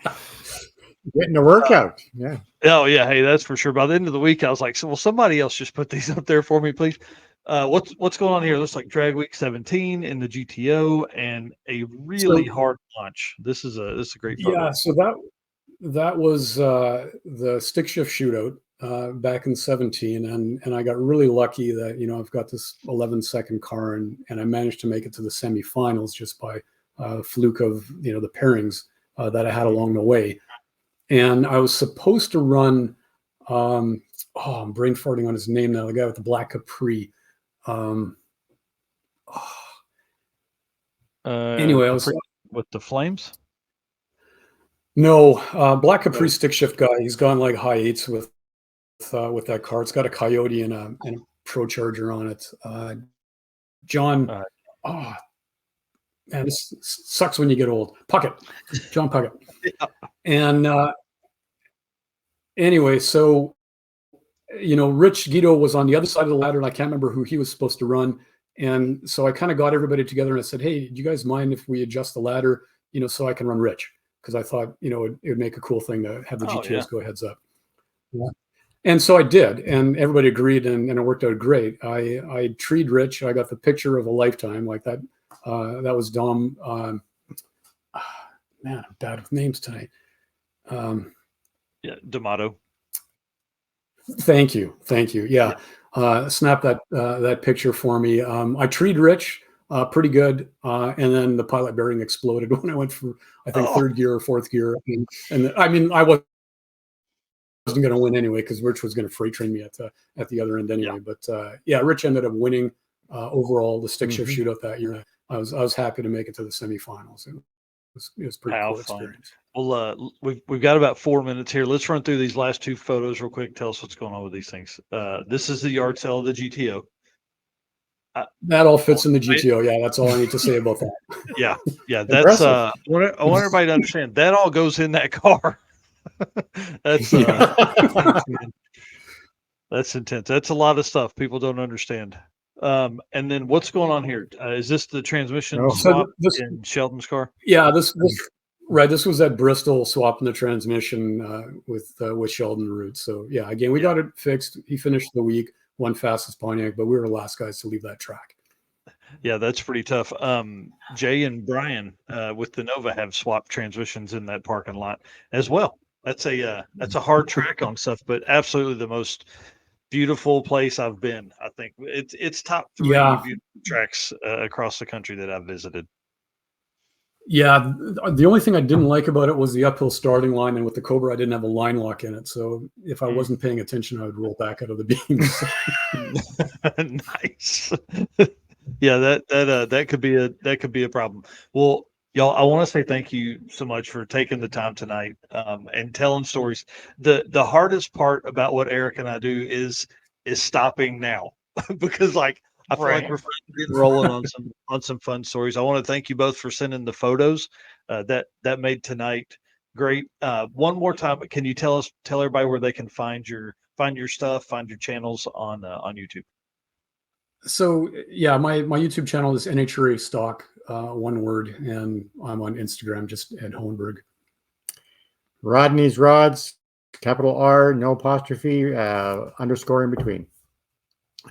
Getting a workout. Yeah. oh yeah, hey, that's for sure. By the end of the week, I was like, well, somebody else just put these up there for me, please. What's going on here? Looks like Drag Week 17 in the GTO and a really hard launch. This is a great photo. Yeah, so that was the stick shift shootout back in 17, and I got really lucky that I've got this 11-second car, and I managed to make it to the semifinals just by fluke of the pairings that I had along the way. And I was supposed to run. I'm brain farting on his name now. The guy with the black Capri. Anyway, I was with the flames. No, black Capri stick shift guy. He's gone like high eights with that car. It's got a Coyote and a Pro Charger on it. John. Man, this sucks when you get old. Puckett, John Puckett. Yeah. And anyway, so Rich Guido was on the other side of the ladder, and I can't remember who he was supposed to run. And so I kind of got everybody together, and I said, "Hey, do you guys mind if we adjust the ladder, so I can run Rich?" Because I thought, it would make a cool thing to have the GTOs go heads up. Yeah. And so I did, and everybody agreed, and it worked out great. I treed Rich. I got the picture of a lifetime like that. That was Dom. Man, I'm bad with names tonight. Yeah, D'Amato. Thank you. Yeah, snap that picture for me. I treed Rich pretty good, and then the pilot bearing exploded when I went for third gear or fourth gear, and I mean I wasn't going to win anyway because Rich was going to freight train me at the other end anyway. Yeah. But Rich ended up winning overall the stick shift shootout that year. I was happy to make it to the semifinals. It was pretty cool experience. Well, we've got about 4 minutes here. Let's run through these last two photos real quick. Tell us what's going on with these things. This is the yard sale of the GTO. That all fits in the GTO. Yeah, that's all I need to say about that. Yeah. That's I want everybody to understand that all goes in that car. That's that's intense. That's a lot of stuff people don't understand. And then what's going on here? Is this the transmission swap in Sheldon's car? Yeah, this was at Bristol swapping the transmission with Sheldon Root. So yeah, again, we got it fixed. He finished the week, won fastest Pontiac, but we were the last guys to leave that track. Yeah, that's pretty tough. Jay and Brian with the Nova have swapped transmissions in that parking lot as well. That's a hard track on stuff, but absolutely the most beautiful place I've been. I think it's top 3 beautiful tracks across the country that I've visited. Yeah, the only thing I didn't like about it was the uphill starting line, and with the Cobra, I didn't have a line lock in it. So if I wasn't paying attention, I would roll back out of the beams. Nice. Yeah, that could be a problem. Well, y'all, I want to say thank you so much for taking the time tonight and telling stories. The hardest part about what Eric and I do is stopping now because I feel like we're getting rolling on some fun stories. I want to thank you both for sending the photos. That made tonight great. One more time, can you tell everybody where they can find your stuff, find your channels on YouTube? So yeah, my YouTube channel is NHRA Stock, one word, and I'm on Instagram just at Hohenberg. Rodney's Rods, capital R, no apostrophe, underscore in between.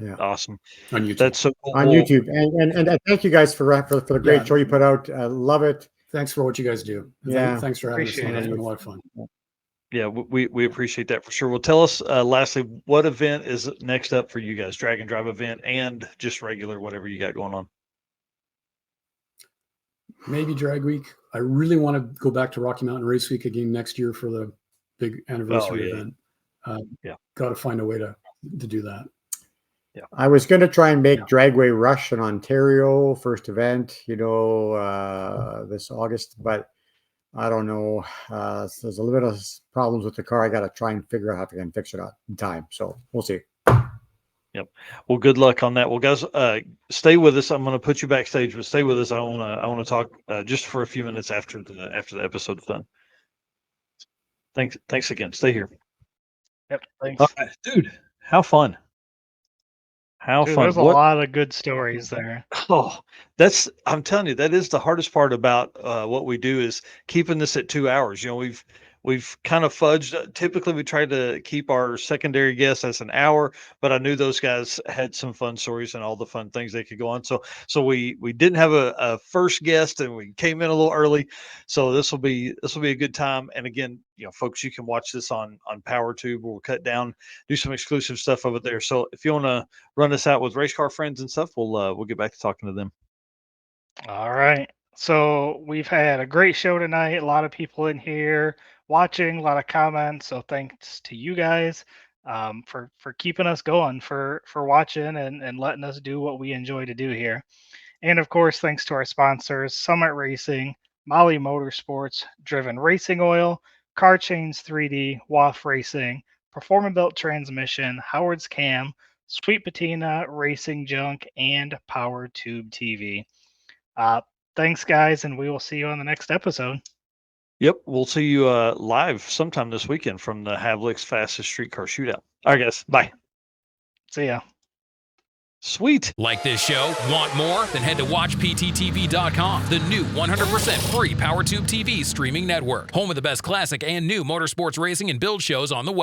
Yeah, awesome on YouTube. That's so cool. On YouTube, and thank you guys for the great show you put out. I love it. Thanks for what you guys do. Yeah, thanks for having us on. It's been a lot of fun. Yeah, we appreciate that for sure. Well, tell us lastly, what event is next up for you guys? Drag and Drive event and just regular whatever you got going on. Maybe Drag Week. I really want to go back to Rocky Mountain Race Week again next year for the big anniversary event. Got to find a way to do that. Yeah, I was going to try and make Dragway Rush in Ontario first event, this August, but I don't know. There's a little bit of problems with the car. I got to try and figure out how I can fix it in time. So we'll see. Yep. Well, good luck on that. Well, guys, stay with us. I'm going to put you backstage, but stay with us. I want to talk just for a few minutes after the episode's done. Thanks again. Stay here. Yep. Thanks. All right, dude. How fun. How Dude, fun. there's a What? lot of good stories there. Oh, I'm telling you, that is the hardest part about what we do is keeping this at 2 hours. We've kind of fudged. Typically, we try to keep our secondary guests as an hour, but I knew those guys had some fun stories and all the fun things they could go on. So we didn't have a first guest, and we came in a little early. So this will be a good time. And again, folks, you can watch this on PowerTube. We'll cut down, do some exclusive stuff over there. So if you want to run us out with race car friends and stuff, we'll get back to talking to them. All right. So we've had a great show tonight. A lot of people in here watching, a lot of comments. So thanks to you guys for keeping us going, for watching and letting us do what we enjoy to do here. And of course, thanks to our sponsors: Summit Racing, Molly Motorsports, Driven Racing Oil, Car Chains 3D, WAF Racing, Performabuilt Transmission, Howard's Cam, Sweet Patina, Racing Junk, and Power Tube TV. Thanks, guys, and we will see you on the next episode. Yep, we'll see you live sometime this weekend from the Havlic's Fastest Streetcar Shootout. All right, guys, bye. See ya. Sweet. Like this show? Want more? Then head to WatchPTTV.com, the new 100% free PowerTube TV streaming network. Home of the best classic and new motorsports racing and build shows on the web.